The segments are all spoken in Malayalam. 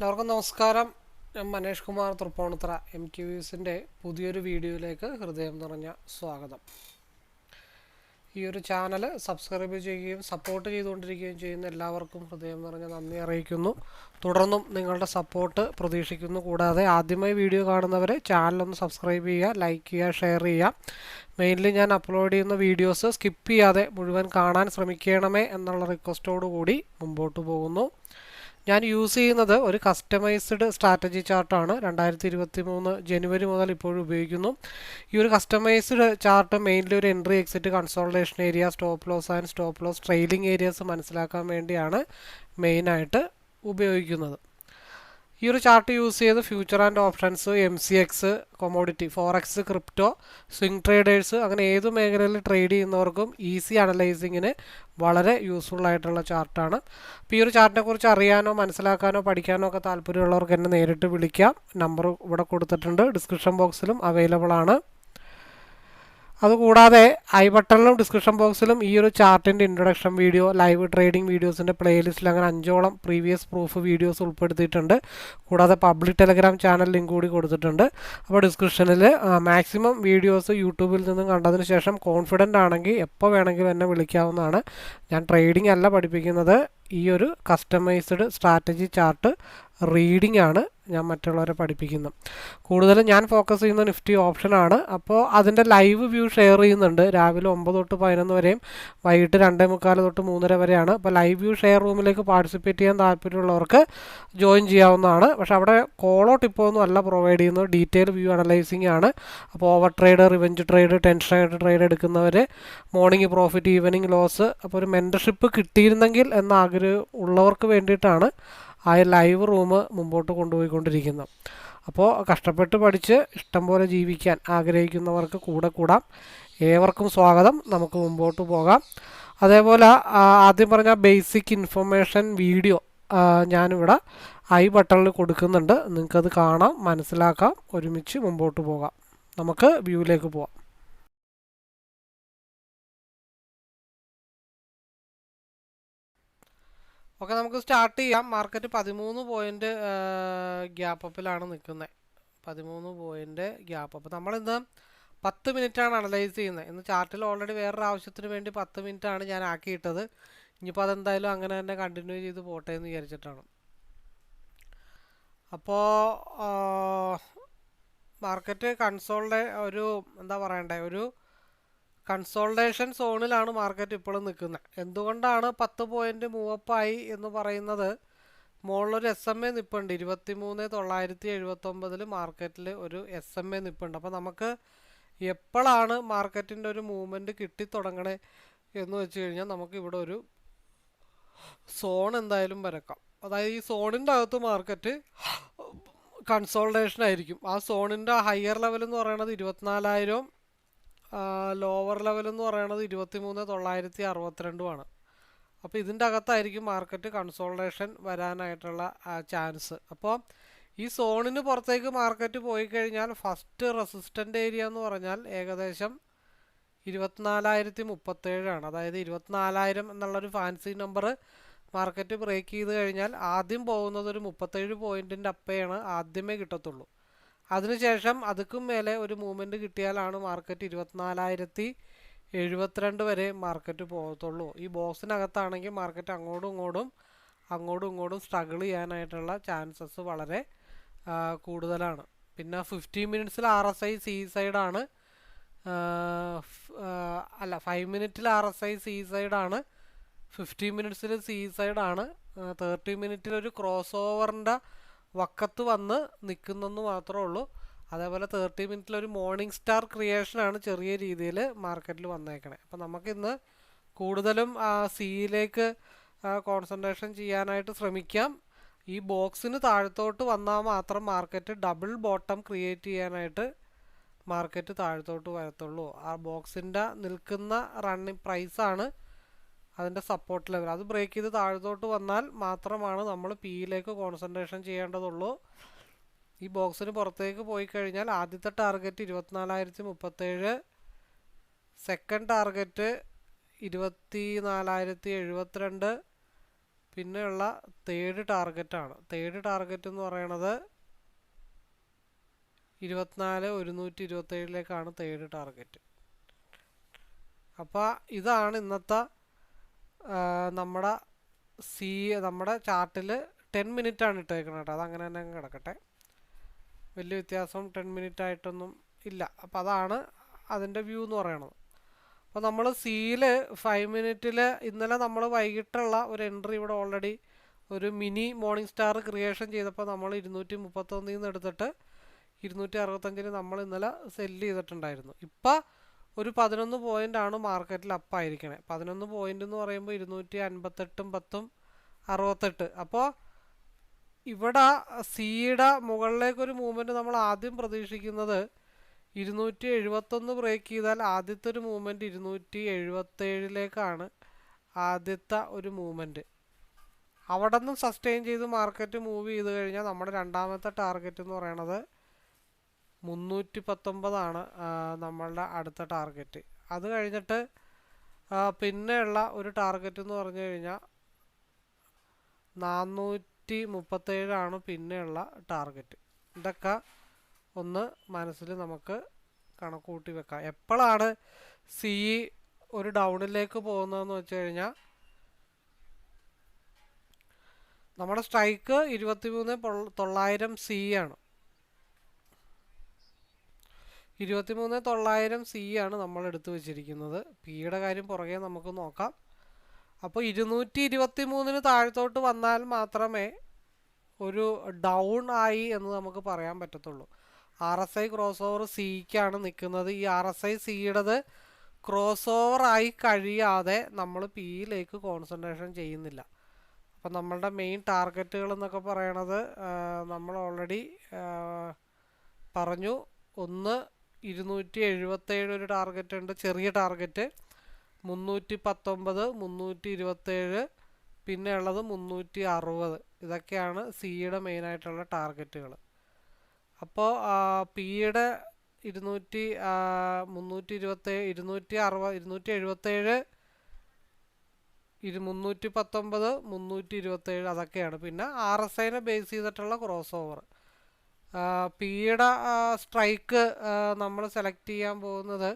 എല്ലാവർക്കും നമസ്കാരം. ഞാൻ മനേഷ് കുമാർ തൃപ്പൂണിത്തുറ MQVസിൻ്റെ പുതിയൊരു വീഡിയോയിലേക്ക് ഹൃദയം നിറഞ്ഞ സ്വാഗതം. ഈ ഒരു ചാനൽ സബ്സ്ക്രൈബ് ചെയ്യുകയും സപ്പോർട്ട് ചെയ്തുകൊണ്ടിരിക്കുകയും ചെയ്യുന്ന എല്ലാവർക്കും ഹൃദയം നിറഞ്ഞ നന്ദി അറിയിക്കുന്നു. തുടർന്നും നിങ്ങളുടെ സപ്പോർട്ട് പ്രതീക്ഷിക്കുന്നു. കൂടാതെ ആദ്യമായി വീഡിയോ കാണുന്നവരെ ചാനലൊന്ന് സബ്സ്ക്രൈബ് ചെയ്യുക, ലൈക്ക് ചെയ്യുക, ഷെയർ ചെയ്യുക. മെയിൻലി ഞാൻ അപ്ലോഡ് ചെയ്യുന്ന വീഡിയോസ് സ്കിപ്പ് ചെയ്യാതെ മുഴുവൻ കാണാൻ ശ്രമിക്കണമേ എന്നുള്ള റിക്വസ്റ്റോടു കൂടി മുമ്പോട്ട് പോകുന്നു. ഞാൻ യൂസ് ചെയ്യുന്നത് ഒരു കസ്റ്റമൈസ്ഡ് സ്ട്രാറ്റജി ചാർട്ടാണ്. 2023 ജനുവരി മുതൽ ഇപ്പോഴും ഉപയോഗിക്കുന്നു. ഈ ഒരു കസ്റ്റമൈസ്ഡ് ചാർട്ട് മെയിൻലി ഒരു entry, exit, consolidation area, stop loss and stop loss trailing areas മനസ്സിലാക്കാൻ വേണ്ടിയാണ് മെയിനായിട്ട് ഉപയോഗിക്കുന്നത്. ഈ ഒരു ചാർട്ട് യൂസ് ചെയ്ത് future and options, MCX, commodity, forex, crypto, swing traders അങ്ങനെ ഏത് മേഖലയിൽ ട്രേഡ് ചെയ്യുന്നവർക്കും ഈസി അനലൈസിങ്ങിന് വളരെ യൂസ്ഫുൾ ആയിട്ടുള്ള ചാർട്ടാണ്. അപ്പോൾ ഈ ഒരു ചാർട്ടിനെ കുറിച്ച് അറിയാനോ മനസ്സിലാക്കാനോ പഠിക്കാനോ ഒക്കെ താല്പര്യമുള്ളവർക്ക് എന്നെ നേരിട്ട് വിളിക്കാം. നമ്പർ ഇവിടെ കൊടുത്തിട്ടുണ്ട്, ഡിസ്ക്രിപ്ഷൻ ബോക്സിലും അവൈലബിൾ ആണ്. അതുകൂടാതെ ഐ ബട്ടണിലും ഡിസ്ക്രിപ്ഷൻ ബോക്സിലും ഈ ഒരു ചാർട്ടിൻ്റെ ഇൻട്രൊഡക്ഷൻ വീഡിയോ, ലൈവ് ട്രേഡിംഗ് വീഡിയോസിൻ്റെ പ്ലേലിസ്റ്റിൽ അങ്ങനെ 5ഓളം പ്രീവിയസ് പ്രൂഫ് വീഡിയോസ് ഉൾപ്പെടുത്തിയിട്ടുണ്ട്. കൂടാതെ പബ്ലിക് ടെലഗ്രാം ചാനൽ ലിങ്ക് കൂടി കൊടുത്തിട്ടുണ്ട്. അപ്പോൾ ഡിസ്ക്രിപ്ഷനിൽ മാക്സിമം വീഡിയോസ് യൂട്യൂബിൽ നിന്നും കണ്ടതിന് ശേഷം കോൺഫിഡൻ്റ് ആണെങ്കിൽ എപ്പോൾ വേണമെങ്കിലും എന്നെ വിളിക്കാവുന്നതാണ്. ഞാൻ ട്രേഡിംഗ് അല്ല പഠിപ്പിക്കുന്നത്, ഈ ഒരു കസ്റ്റമൈസ്ഡ് സ്ട്രാറ്റജി ചാർട്ട് റീഡിംഗ് ആണ് ഞാൻ മറ്റുള്ളവരെ പഠിപ്പിക്കുന്നത്. കൂടുതലും ഞാൻ ഫോക്കസ് ചെയ്യുന്ന നിഫ്റ്റി ഓപ്ഷനാണ്. അപ്പോൾ അതിൻ്റെ ലൈവ് വ്യൂ ഷെയർ ചെയ്യുന്നുണ്ട്. രാവിലെ 9 തൊട്ട് 11 വരെയും വൈകിട്ട് 2:45 തൊട്ട് 3:30 വരെയാണ്. അപ്പോൾ ലൈവ് വ്യൂ ഷെയർ റൂമിലേക്ക് പാർട്ടിസിപ്പേറ്റ് ചെയ്യാൻ താല്പര്യമുള്ളവർക്ക് ജോയിൻ ചെയ്യാവുന്നതാണ്. പക്ഷേ അവിടെ കോളോ ടിപ്പോ ഒന്നും അല്ല പ്രൊവൈഡ് ചെയ്യുന്നത്, ഡീറ്റെയിൽ വ്യൂ അനലൈസിങ് ആണ്. അപ്പോൾ ഓവർ ട്രേഡ്, റിവെഞ്ച് ട്രേഡ്, ടെൻഷനായിട്ട് ട്രേഡ് എടുക്കുന്നവർ, മോർണിംഗ് പ്രോഫിറ്റ്, ഈവനിങ് ലോസ്, അപ്പോൾ ഒരു മെൻറ്റർഷിപ്പ് കിട്ടിയിരുന്നെങ്കിൽ എന്ന ആഗ്രഹം ഉള്ളവർക്ക് വേണ്ടിയിട്ടാണ് ആ ലൈവ് റൂം മുമ്പോട്ട് കൊണ്ടുപോയിക്കൊണ്ടിരിക്കുന്നത്. അപ്പോൾ കഷ്ടപ്പെട്ട് പഠിച്ച് ഇഷ്ടം പോലെ ജീവിക്കാൻ ആഗ്രഹിക്കുന്നവർക്ക് കൂടെ കൂടാം. ഏവർക്കും സ്വാഗതം. നമുക്ക് മുമ്പോട്ട് പോകാം. അതേപോലെ ആദ്യം പറഞ്ഞ ബേസിക് ഇൻഫർമേഷൻ വീഡിയോ ഞാനിവിടെ ഐ ബട്ടണിൽ കൊടുക്കുന്നുണ്ട്. നിങ്ങൾക്കത് കാണാം, മനസ്സിലാക്കാം, ഒരുമിച്ച് മുമ്പോട്ട് പോകാം. നമുക്ക് വ്യൂവിലേക്ക് പോകാം. ഓക്കെ, നമുക്ക് സ്റ്റാർട്ട് ചെയ്യാം. മാർക്കറ്റ് 13 പോയിൻ്റ് ഗ്യാപ്പ് അപ്പിലാണ് നിൽക്കുന്നത്. 13 പോയിൻ്റ് ഗ്യാപ്പ് അപ്പ്. നമ്മളിന്ന് 10 മിനിറ്റാണ് അനലൈസ് ചെയ്യുന്നത്. ഇന്ന് ചാർട്ടിൽ ഓൾറെഡി വേറൊരു ആവശ്യത്തിന് വേണ്ടി 10 മിനിറ്റാണ് ഞാൻ ആക്കിയിട്ടത്. ഇനിയിപ്പോൾ അതെന്തായാലും അങ്ങനെ തന്നെ കണ്ടിന്യൂ ചെയ്ത് പോട്ടെ എന്ന് വിചാരിച്ചിട്ടാണ്. അപ്പോൾ മാർക്കറ്റ് ഒരു എന്താ പറയണ്ടേ, ഒരു കൺസോൾട്ടേഷൻ സോണിലാണ് മാർക്കറ്റ് ഇപ്പോഴും നിൽക്കുന്നത്. എന്തുകൊണ്ടാണ് 10 പോയിൻ്റ് മൂവപ്പായി എന്ന് പറയുന്നത്? മുകളിലൊരു SMA നിൽപ്പുണ്ട്. 23,979 മാർക്കറ്റിൽ ഒരു SMA നിൽപ്പുണ്ട്. അപ്പോൾ നമുക്ക് എപ്പോഴാണ് മാർക്കറ്റിൻ്റെ ഒരു മൂവ്മെൻറ്റ് കിട്ടിത്തുടങ്ങണേ എന്ന് വെച്ച് കഴിഞ്ഞാൽ നമുക്ക് ഇവിടെ ഒരു സോൺ എന്തായാലും വരക്കാം. അതായത് ഈ സോണിൻ്റെ അകത്ത് മാർക്കറ്റ് കൺസോൾട്ടേഷൻ ആയിരിക്കും. ആ സോണിൻ്റെ ഹയർ ലെവൽ എന്ന് പറയുന്നത് 24,000, ലോവർ ലെവൽ എന്ന് പറയുന്നത് 23,962 അപ്പോൾ ഇതിൻ്റെ അകത്തായിരിക്കും മാർക്കറ്റ് കൺസോൾട്ടേഷൻ വരാനായിട്ടുള്ള ചാൻസ്. അപ്പോൾ ഈ സോണിന് പുറത്തേക്ക് മാർക്കറ്റ് പോയി കഴിഞ്ഞാൽ ഫസ്റ്റ് റെസിസ്റ്റൻ്റ് ഏരിയ എന്ന് പറഞ്ഞാൽ ഏകദേശം 24,037 അതായത് 24,000 എന്നുള്ളൊരു ഫാൻസി നമ്പർ മാർക്കറ്റ് ബ്രേക്ക് ചെയ്ത് കഴിഞ്ഞാൽ ആദ്യം പോകുന്നത് ഒരു 37 പോയിൻറ്റിൻ്റെ അപ്പയാണ് ആദ്യമേ കിട്ടത്തുള്ളൂ. അതിനുശേഷം അതുക്കും മേലെ ഒരു മൂവ്മെൻറ്റ് കിട്ടിയാലാണ് മാർക്കറ്റ് 24,072 വരെ മാർക്കറ്റ് പോകത്തുള്ളൂ. ഈ ബോക്സിനകത്താണെങ്കിൽ മാർക്കറ്റ് അങ്ങോട്ടും ഇങ്ങോട്ടും സ്ട്രഗിൾ ചെയ്യാനായിട്ടുള്ള ചാൻസസ് വളരെ കൂടുതലാണ്. പിന്നെ 15 മിനിറ്റ്സിൽ RSI സി സൈഡാണ്, 5 മിനിറ്റിൽ RSI സി സൈഡാണ്, 15 മിനിറ്റ്സിൽ സി സൈഡാണ്, 30 മിനിറ്റിൽ ഒരു ക്രോസ് ഓവറിൻ്റെ വക്കത്ത് വന്ന് നിൽക്കുന്നെന്ന് മാത്രമേ ഉള്ളൂ. അതേപോലെ 30 മിനിറ്റിൽ ഒരു മോർണിംഗ് സ്റ്റാർ ക്രിയേഷനാണ് ചെറിയ രീതിയിൽ മാർക്കറ്റിൽ വന്നേക്കണേ. അപ്പോൾ നമുക്കിന്ന് കൂടുതലും സിയിലേക്ക് കോൺസെൻട്രേഷൻ ചെയ്യാനായിട്ട് ശ്രമിക്കാം. ഈ ബോക്സിന് താഴത്തോട്ട് വന്നാൽ മാത്രം മാർക്കറ്റ് ഡബിൾ ബോട്ടം ക്രിയേറ്റ് ചെയ്യാനായിട്ട് മാർക്കറ്റ് താഴത്തോട്ട് വരത്തുള്ളൂ. ആ ബോക്സിൻ്റെ നിൽക്കുന്ന റണ്ണിങ് പ്രൈസാണ് അതിൻ്റെ സപ്പോർട്ട് ലെവൽ. അത് ബ്രേക്ക് ചെയ്ത് താഴത്തോട്ട് വന്നാൽ മാത്രമാണ് നമ്മൾ പിയിലേക്ക് കോൺസെൻട്രേഷൻ ചെയ്യേണ്ടതുള്ളൂ. ഈ ബോക്സിന് പുറത്തേക്ക് പോയി കഴിഞ്ഞാൽ ആദ്യത്തെ ടാർഗറ്റ് 24,037, സെക്കൻഡ് ടാർഗറ്റ് 24,072, പിന്നെയുള്ള തേർഡ് ടാർഗറ്റാണ്. തേർഡ് ടാർഗറ്റ് എന്ന് പറയുന്നത് 24,127ലേക്കാണ് തേർഡ് ടാർഗറ്റ്. അപ്പോൾ ഇതാണ് ഇന്നത്തെ നമ്മുടെ ചാർട്ടിൽ 10 മിനിറ്റ് ആണ് ഇട്ടേക്കുന്നത് കേട്ടോ. അതങ്ങനെ തന്നെ കിടക്കട്ടെ, വലിയ വ്യത്യാസം 10 മിനിറ്റ് ആയിട്ടൊന്നും ഇല്ല. അപ്പോൾ അതാണ് അതിൻ്റെ വ്യൂ എന്ന് പറയുന്നത്. അപ്പോൾ നമ്മൾ സിയിൽ 5 മിനിറ്റിൽ ഇന്നലെ നമ്മൾ വൈകിട്ടുള്ള ഒരു എൻട്രി ഇവിടെ ഓൾറെഡി ഒരു മിനി മോർണിംഗ് സ്റ്റാർ ക്രിയേഷൻ ചെയ്തപ്പോൾ നമ്മൾ 231 എടുത്തിട്ട് 265 നമ്മൾ ഇന്നലെ സെല്ല് ചെയ്തിട്ടുണ്ടായിരുന്നു. ഇപ്പം ഒരു 11 പോയിൻ്റാണ് മാർക്കറ്റിൽ അപ്പായിരിക്കണേ. 11 പോയിൻ്റ് എന്ന് പറയുമ്പോൾ 258 10 68. അപ്പോൾ ഇവിടെ സിയുടെ മുകളിലേക്കൊരു മൂവ്മെൻറ്റ് നമ്മൾ ആദ്യം പ്രതീക്ഷിക്കുന്നത് 271 ബ്രേക്ക് ചെയ്താൽ ആദ്യത്തെ ഒരു മൂവ്മെൻറ്റ് 277ലേക്കാണ് ആദ്യത്തെ ഒരു മൂവ്മെൻറ്റ്. അവിടെ നിന്നും സസ്റ്റെയിൻ ചെയ്ത് മാർക്കറ്റ് മൂവ് ചെയ്ത് കഴിഞ്ഞാൽ നമ്മുടെ രണ്ടാമത്തെ ടാർഗറ്റ് എന്ന് പറയുന്നത് 319 നമ്മളുടെ അടുത്ത ടാർഗറ്റ്. അത് കഴിഞ്ഞിട്ട് പിന്നെയുള്ള ഒരു ടാർഗറ്റ് എന്ന് പറഞ്ഞു കഴിഞ്ഞാൽ 437 പിന്നെയുള്ള ടാർഗറ്റ്. ഇതൊക്കെ ഒന്ന് മനസ്സിൽ നമുക്ക് കണക്കൂട്ടി വെക്കാം. എപ്പോഴാണ് സി ഒരു ഡൗണിലേക്ക് പോകുന്നതെന്ന് വെച്ച് കഴിഞ്ഞാൽ നമ്മുടെ സ്ട്രൈക്ക് 23,900 സി ആണ്. 23,900 സി ആണ് നമ്മൾ എടുത്തു വെച്ചിരിക്കുന്നത്. പിയുടെ കാര്യം പുറകെ നമുക്ക് നോക്കാം. അപ്പോൾ 223 താഴത്തോട്ട് വന്നാൽ മാത്രമേ ഒരു ഡൗൺ ആയി എന്ന് നമുക്ക് പറയാൻ പറ്റത്തുള്ളൂ. RSI ക്രോസ് ഓവർ സിക്കാണ് നിൽക്കുന്നത്. ഈ RSI സിയുടേത് ക്രോസ് ഓവർ ആയി കഴിയാതെ നമ്മൾ പിയിലേക്ക് കോൺസെൻട്രേഷൻ ചെയ്യുന്നില്ല. അപ്പം നമ്മളുടെ മെയിൻ ടാർഗറ്റുകൾ എന്നൊക്കെ പറയണത് നമ്മൾ ഓൾറെഡി പറഞ്ഞു. ഒന്ന് 277 ഒരു ടാർഗറ്റ് ഉണ്ട്, ചെറിയ ടാർഗറ്റ്. 319 327 പിന്നെ ഉള്ളത് 360. ഇതൊക്കെയാണ് സിയുടെ മെയിനായിട്ടുള്ള ടാർഗറ്റുകൾ. അപ്പോൾ പിയുടെ 377 319 327 അതൊക്കെയാണ്. പിന്നെ RSIനെ ബേസ് ചെയ്തിട്ടുള്ള ക്രോസ് ഓവർ. പിയുടെ സ്ട്രൈക്ക് നമ്മൾ സെലക്ട് ചെയ്യാൻ പോകുന്നത്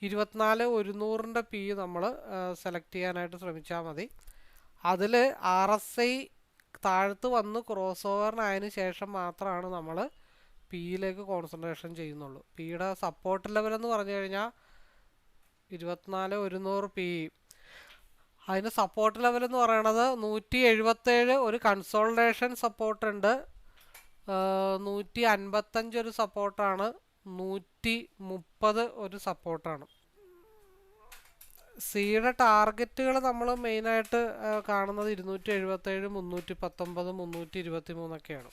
24,100 പി നമ്മൾ സെലക്ട് ചെയ്യാനായിട്ട് ശ്രമിച്ചാൽ മതി. അതിൽ RSI താഴത്ത് വന്ന് ക്രോസ് ഓവറിനായതിനു ശേഷം മാത്രമാണ് നമ്മൾ പിയിലേക്ക് കോൺസെൻട്രേഷൻ ചെയ്യുന്നുള്ളൂ. പിയുടെ സപ്പോർട്ട് ലെവൽ എന്ന് പറഞ്ഞു കഴിഞ്ഞാൽ 24,100 പി. അതിന് സപ്പോർട്ട് ലെവൽ എന്ന് പറയണത് 177 ഒരു കൺസോൾട്ടേഷൻ സപ്പോർട്ട് ഉണ്ട്, 155 ഒരു സപ്പോർട്ടാണ്, 130 ഒരു സപ്പോർട്ടാണ്. സിയുടെ ടാർഗറ്റുകൾ നമ്മൾ മെയിനായിട്ട് കാണുന്നത് 277 319 323 ഒക്കെയാണ്.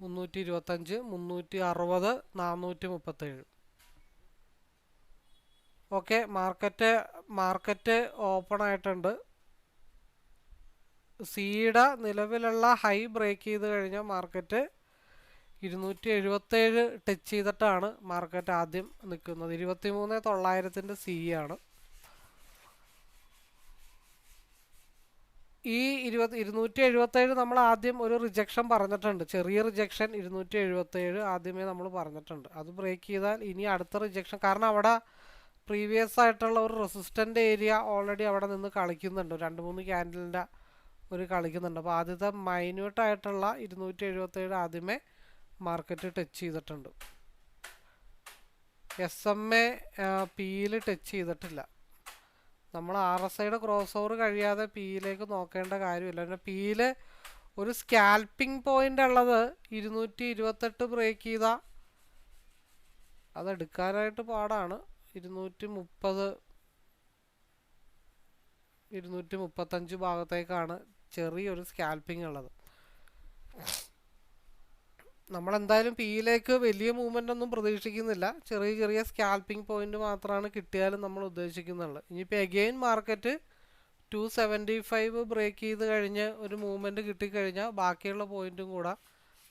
325 360 437. ഓക്കെ, മാർക്കറ്റ് ഓപ്പൺ ആയിട്ടുണ്ട്. സിയുടെ നിലവിലുള്ള ഹൈ ബ്രേക്ക് ചെയ്ത് കഴിഞ്ഞാൽ മാർക്കറ്റ് 277 ടച്ച് ചെയ്തിട്ടാണ് മാർക്കറ്റ് ആദ്യം നിൽക്കുന്നത്. 23,900 സി ആണ്. ഈ 277 നമ്മൾ ആദ്യം ഒരു റിജക്ഷൻ പറഞ്ഞിട്ടുണ്ട്, ചെറിയ റിജക്ഷൻ 277 ആദ്യമേ നമ്മൾ പറഞ്ഞിട്ടുണ്ട്. അത് ബ്രേക്ക് ചെയ്താൽ ഇനി അടുത്ത റിജക്ഷൻ, കാരണം അവിടെ പ്രീവിയസ് ആയിട്ടുള്ള ഒരു റെസിസ്റ്റൻ്റ് ഏരിയ ഓൾറെഡി അവിടെ നിന്ന് കളിക്കുന്നുണ്ട്, 2-3 ക്യാൻഡലിൻ്റെ ഒരു കളിക്കുന്നുണ്ട്. അപ്പോൾ ആദ്യത്തെ മൈന്യൂട്ടായിട്ടുള്ള 277 ആദ്യമേ മാർക്കറ്റ് ടച്ച് ചെയ്തിട്ടുണ്ട്. SMA പിയിൽ ടച്ച് ചെയ്തിട്ടില്ല. നമ്മൾ RSIയുടെ ക്രോസ് ഓവർ കഴിയാതെ പിയിലേക്ക് നോക്കേണ്ട കാര്യമില്ല. പിന്നെ പിയിൽ ഒരു സ്കാൽപ്പിംഗ് പോയിൻ്റ് ഉള്ളത് 228 ബ്രേക്ക് ചെയ്താൽ അതെടുക്കാനായിട്ട് പാടാണ്. 230 235 ഭാഗത്തേക്കാണ് ചെറിയൊരു സ്കാൽപ്പിംഗ് ഉള്ളത്. നമ്മളെന്തായാലും പിയിലേക്ക് വലിയ മൂവ്മെൻ്റ് ഒന്നും പ്രതീക്ഷിക്കുന്നില്ല, ചെറിയ ചെറിയ സ്കാൽപ്പിംഗ് പോയിൻ്റ് മാത്രമാണ് കിട്ടിയാലും നമ്മൾ ഉദ്ദേശിക്കുന്നുള്ളൂ. ഇനിയിപ്പോൾ എഗെയിൻ മാർക്കറ്റ് 275 ബ്രേക്ക് ചെയ്ത് കഴിഞ്ഞ് ഒരു മൂവ്മെൻറ്റ് കിട്ടിക്കഴിഞ്ഞാൽ ബാക്കിയുള്ള പോയിൻറ്റും കൂടെ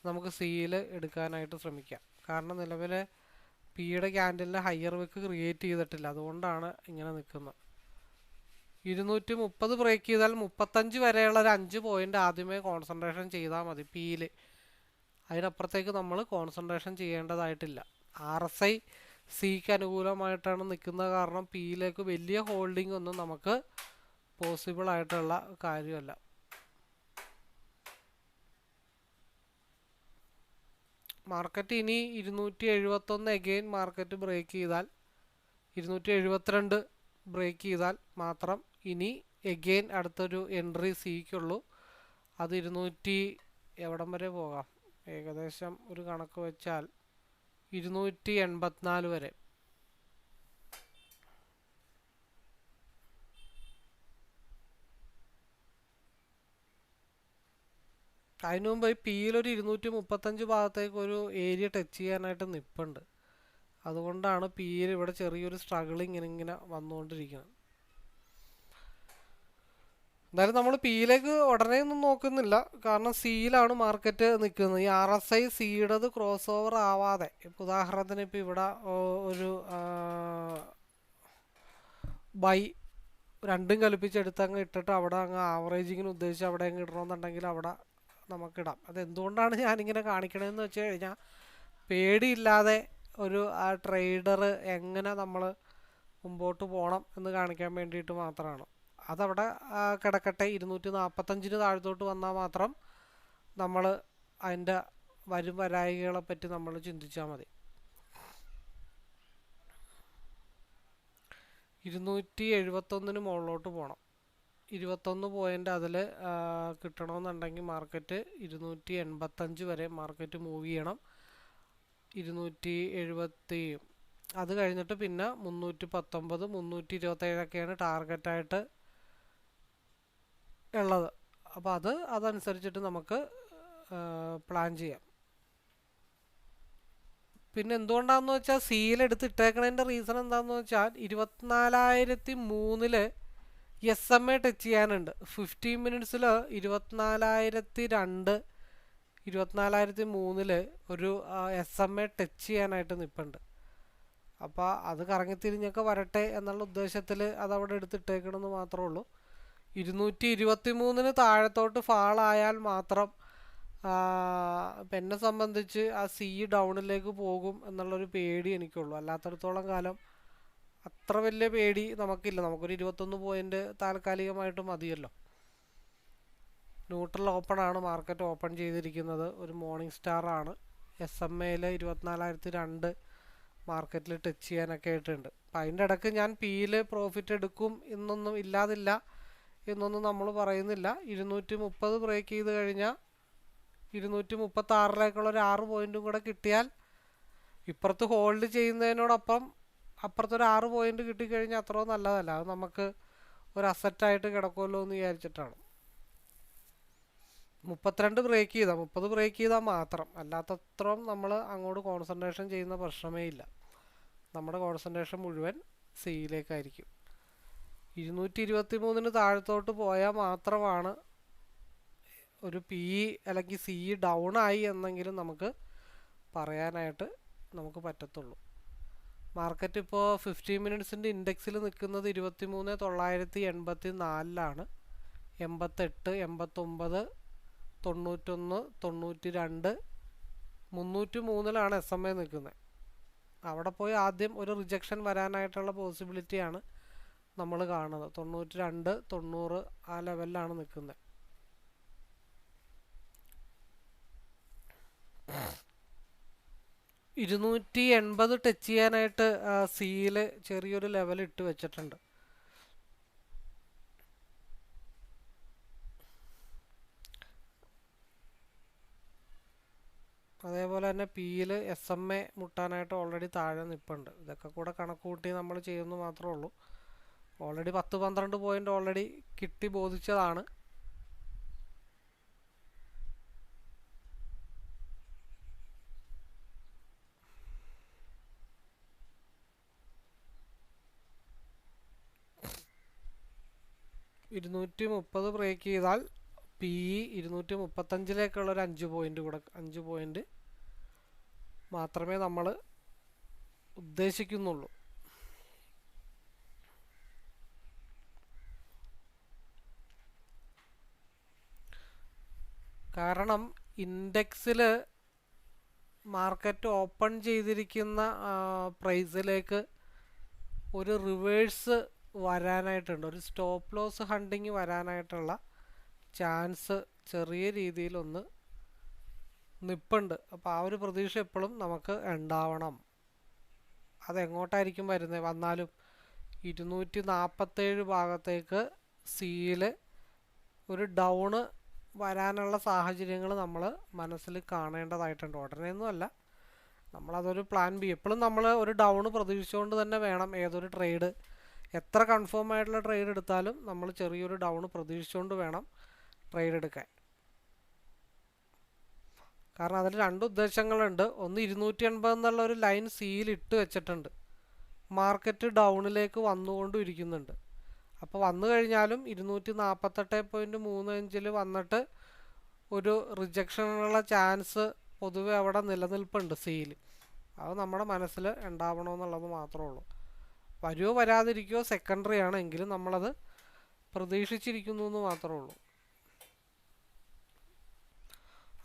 നമുക്ക് സിയിൽ എടുക്കാനായിട്ട് ശ്രമിക്കാം. കാരണം നിലവിലെ പിയുടെ ക്യാൻഡലിന് ഹയർ വിക്ക് ക്രിയേറ്റ് ചെയ്തിട്ടില്ല, അതുകൊണ്ടാണ് ഇങ്ങനെ നിൽക്കുന്നത്. 230 ബ്രേക്ക് ചെയ്താൽ 35 വരെയുള്ള ഒരു 5 പോയിന്റ് ആദ്യമേ കോൺസെൻട്രേഷൻ ചെയ്താൽ മതി പിയിൽ. അതിനപ്പുറത്തേക്ക് നമ്മൾ കോൺസെൻട്രേഷൻ ചെയ്യേണ്ടതായിട്ടില്ല. RSI സിക്ക് അനുകൂലമായിട്ടാണ് നിൽക്കുന്നത് കാരണം പിയിലേക്ക് വലിയ ഹോൾഡിംഗ് ഒന്നും നമുക്ക് പോസിബിൾ ആയിട്ടുള്ള കാര്യമല്ല. മാർക്കറ്റ് ഇനി 271 എഗെയിൻ മാർക്കറ്റ് ബ്രേക്ക് ചെയ്താൽ 272 ബ്രേക്ക് ചെയ്താൽ മാത്രം ഇനി എഗെയിൻ അടുത്തൊരു എൻട്രി സിക്കുള്ളൂ. അത് 200 എവിടം വരെ പോകാം, ഏകദേശം ഒരു കണക്ക് വെച്ചാൽ 284 വരെ. അതിനു മുമ്പ് പിയിലൊരു 235 ഭാഗത്തേക്ക് ഒരു ഏരിയ ടച്ച് ചെയ്യാനായിട്ട് നിൽപ്പുണ്ട്. അതുകൊണ്ടാണ് പിയിൽ ഇവിടെ ചെറിയൊരു സ്ട്രഗിൾ ഇങ്ങനെ വന്നുകൊണ്ടിരിക്കുന്നത്. എന്തായാലും നമ്മൾ പിയിലേക്ക് ഉടനെ ഒന്നും നോക്കുന്നില്ല, കാരണം സിയിലാണ് മാർക്കറ്റ് നിൽക്കുന്നത്. ഈ RSI സിയുടേത് ക്രോസ് ഓവർ ആവാതെ, ഉദാഹരണത്തിന് ഇപ്പോൾ ഇവിടെ ഒരു ബൈ രണ്ടും കൽപ്പിച്ചെടുത്ത് അങ്ങ് ഇട്ടിട്ട് അവിടെ അങ്ങ് ആവറേജിങ്ങിന് ഉദ്ദേശിച്ച് അവിടെ അങ്ങ് ഇടണമെന്നുണ്ടെങ്കിൽ അവിടെ നമുക്കിടാം. അതെന്തുകൊണ്ടാണ് ഞാനിങ്ങനെ കാണിക്കണമെന്ന് വെച്ച് കഴിഞ്ഞാൽ പേടിയില്ലാതെ ഒരു ട്രേഡർ എങ്ങനെ നമ്മൾ മുമ്പോട്ട് പോകണം എന്ന് കാണിക്കാൻ വേണ്ടിയിട്ട് മാത്രമാണ്. അതവിടെ കിടക്കട്ടെ. 245 താഴത്തോട്ട് വന്നാൽ മാത്രം നമ്മൾ അതിൻ്റെ വരും വരായികളെ പറ്റി നമ്മൾ ചിന്തിച്ചാൽ മതി. 271 മുകളിലോട്ട് പോകണം. 21 പോയിൻ്റ് അതിൽ കിട്ടണമെന്നുണ്ടെങ്കിൽ മാർക്കറ്റ് 285 വരെ മാർക്കറ്റ് മൂവ് ചെയ്യണം. 270 അത് കഴിഞ്ഞിട്ട് പിന്നെ 319 327ഒക്കെയാണ് ടാർഗറ്റായിട്ട് ഉള്ളത്. അപ്പോൾ അതനുസരിച്ചിട്ട് നമുക്ക് പ്ലാൻ ചെയ്യാം. പിന്നെ എന്തുകൊണ്ടാണെന്ന് വെച്ചാൽ സിയിലെടുത്ത് ഇട്ടേക്കണതിൻ്റെ റീസൺ എന്താണെന്ന് വെച്ചാൽ 24,003 SMA ടച്ച് ചെയ്യാനുണ്ട്. 15 മിനിറ്റ്സിൽ 24,002 24,003 ഒരു SMA ടച്ച് ചെയ്യാനായിട്ട് നിൽപ്പുണ്ട്. അപ്പോൾ അത് കറങ്ങിത്തിരിഞ്ഞൊക്കെ വരട്ടെ എന്നുള്ള ഉദ്ദേശത്തിൽ അതവിടെ എടുത്തിട്ടേക്കണമെന്ന് മാത്രമേ ഉള്ളൂ. 223 താഴത്തോട്ട് ഫാളായാൽ മാത്രം എന്നെ സംബന്ധിച്ച് ആ സി ഡൗണിലേക്ക് പോകും എന്നുള്ളൊരു പേടി എനിക്കുള്ളൂ. അല്ലാത്തടത്തോളം കാലം അത്ര വലിയ പേടി നമുക്കില്ല. നമുക്കൊരു 21 പോയിൻ്റ് താൽക്കാലികമായിട്ട് മതിയല്ലോ. ന്യൂട്രൽ ഓപ്പൺ ആണ് മാർക്കറ്റ് ഓപ്പൺ ചെയ്തിരിക്കുന്നത്. ഒരു മോർണിംഗ് സ്റ്റാർ ആണ്. SMAയിൽ 24,002 മാർക്കറ്റിൽ ടച്ച് ചെയ്യാനൊക്കെ ആയിട്ടുണ്ട്. അപ്പം അതിൻ്റെ ഇടയ്ക്ക് ഞാൻ പിയിൽ പ്രോഫിറ്റ് എടുക്കും എന്നൊന്നും ഇല്ലാതില്ല എന്നൊന്നും നമ്മൾ പറയുന്നില്ല. 230 ബ്രേക്ക് ചെയ്ത് കഴിഞ്ഞാൽ 236 ഒരു 6 പോയിൻറ്റും കൂടെ കിട്ടിയാൽ ഇപ്പുറത്ത് ഹോൾഡ് ചെയ്യുന്നതിനോടൊപ്പം അപ്പുറത്തൊരു 6 പോയിൻ്റ് കിട്ടിക്കഴിഞ്ഞാൽ അത്രയോ നല്ലതല്ല. അത് നമുക്ക് ഒരു അസറ്റായിട്ട് കിടക്കുമല്ലോ എന്ന് വിചാരിച്ചിട്ടാണ്. 32 ബ്രേക്ക് ചെയ്താൽ 30 ബ്രേക്ക് ചെയ്താൽ മാത്രം, അല്ലാത്തത്രയും നമ്മൾ അങ്ങോട്ട് കോൺസെൻട്രേഷൻ ചെയ്യുന്ന പ്രശ്നമേ ഇല്ല. നമ്മുടെ കോൺസെൻട്രേഷൻ മുഴുവൻ സിയിലേക്കായിരിക്കും. 223 താഴത്തോട്ട് പോയാൽ മാത്രമാണ് ഒരു പി അല്ലെങ്കിൽ സി ഡൗൺ ആയി എന്നെങ്കിലും നമുക്ക് പറയാനായിട്ട് നമുക്ക് പറ്റത്തുള്ളൂ. മാർക്കറ്റ് ഇപ്പോൾ 15 മിനിറ്റ്സിൻ്റെ ഇൻഡെക്സിൽ നിൽക്കുന്നത് 23,984 88 89 91 92 303 SMA നിൽക്കുന്നത്. അവിടെ പോയി ആദ്യം ഒരു റിജക്ഷൻ വരാനായിട്ടുള്ള പോസിബിലിറ്റിയാണ് നമ്മൾ കാണുന്നത്. 92 90 ആ ലെവലിലാണ് നിൽക്കുന്നത്. $280 ടച്ച് ചെയ്യാനായിട്ട് സിയിൽ ചെറിയൊരു ലെവൽ ഇട്ട് വെച്ചിട്ടുണ്ട്. അതേപോലെ തന്നെ പിയിൽ SMA മുട്ടാനായിട്ട് ഓൾറെഡി താഴെ നിൽപ്പുണ്ട്. ഇതൊക്കെ കൂടെ കണക്ക് കൂട്ടി നമ്മൾ ചെയ്യുന്നു മാത്രമേ ഉള്ളൂ. ഓൾറെഡി 10-12 പോയിൻ്റ് ഓൾറെഡി കിട്ടി ബോധിച്ചതാണ്. $230 ബ്രേക്ക് ചെയ്താൽ പി 235 ഒരു 5 പോയിൻ്റ് കൂടെ 5 പോയിൻ്റ് മാത്രമേ നമ്മൾ ഉദ്ദേശിക്കുന്നുള്ളൂ. കാരണം ഇൻഡെക്സിൽ മാർക്കറ്റ് ഓപ്പൺ ചെയ്തിരിക്കുന്ന പ്രൈസിലേക്ക് ഒരു റിവേഴ്സ് വരാനായിട്ടുണ്ട്, ഒരു സ്റ്റോപ്പ് ലോസ് ഹണ്ടിങ് വരാനായിട്ടുള്ള ചാൻസ് ചെറിയ രീതിയിലൊന്ന് നിപ്പുണ്ട്. അപ്പോൾ ആ ഒരു പ്രതീക്ഷ എപ്പോഴും നമുക്ക് ഉണ്ടാവണം. അതെങ്ങോട്ടായിരിക്കും വരുന്നത്? വന്നാലും 247 ഭാഗത്തേക്ക് സിയിൽ ഒരു ഡൗണ് വരാനുള്ള സാഹചര്യങ്ങൾ നമ്മൾ മനസ്സിൽ കാണേണ്ടതായിട്ടുണ്ട്. ഉടനെയൊന്നുമല്ല, നമ്മളതൊരു പ്ലാൻ ബി. എപ്പോഴും നമ്മൾ ഒരു ഡൗണ് പ്രതീക്ഷിച്ചുകൊണ്ട് തന്നെ വേണം ഏതൊരു ട്രേഡ്, എത്ര കൺഫേം ആയിട്ടുള്ള ട്രേഡ് എടുത്താലും നമ്മൾ ചെറിയൊരു ഡൗണ് പ്രതീക്ഷിച്ചുകൊണ്ട് വേണം ട്രേഡ് എടുക്കാൻ. കാരണം അതിൽ രണ്ട് ഉദ്ദേശങ്ങളുണ്ട്. ഒന്ന്, 280 എന്നുള്ള ഒരു ലൈൻ സിയിൽ ഇട്ട് വെച്ചിട്ടുണ്ട്, മാർക്കറ്റ് ഡൗണിലേക്ക് വന്നുകൊണ്ടും ഇരിക്കുന്നുണ്ട്. അപ്പോൾ വന്നു കഴിഞ്ഞാലും 248.35 വന്നിട്ട് ഒരു റിജക്ഷനുള്ള ചാൻസ് പൊതുവെ അവിടെ നിലനിൽപ്പുണ്ട് സിയിൽ. അത് നമ്മുടെ മനസ്സിൽ ഉണ്ടാവണമെന്നുള്ളത് മാത്രമേ ഉള്ളൂ. വരുമോ വരാതിരിക്കുകയോ സെക്കൻഡറി ആണ്, എങ്കിലും നമ്മളത് പ്രതീക്ഷിച്ചിരിക്കുന്നു എന്ന് മാത്രമേ ഉള്ളൂ.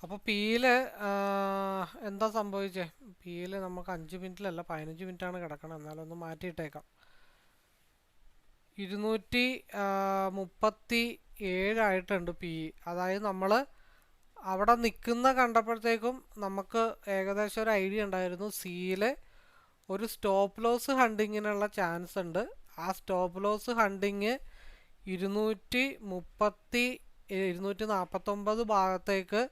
അപ്പോൾ പിയിൽ എന്താ സംഭവിച്ചേ? പിയിൽ നമുക്ക് 5 മിനിറ്റിലല്ല 15 മിനിറ്റാണ് കിടക്കണം. എന്നാലും ഒന്ന് മാറ്റിയിട്ടേക്കാം. 237 ആയിട്ടുണ്ട് പി. അതായത് നമ്മൾ അവിടെ നിൽക്കുന്ന കണ്ടപ്പോഴത്തേക്കും നമുക്ക് ഏകദേശം ഒരു ഐഡിയ ഉണ്ടായിരുന്നു സിയിൽ ഒരു സ്റ്റോപ്പ് ലോസ് ഹണ്ടിങ്ങിനുള്ള ചാൻസ് ഉണ്ട്. ആ സ്റ്റോപ്പ് ലോസ് ഹണ്ടിങ് 249 ഭാഗത്തേക്ക്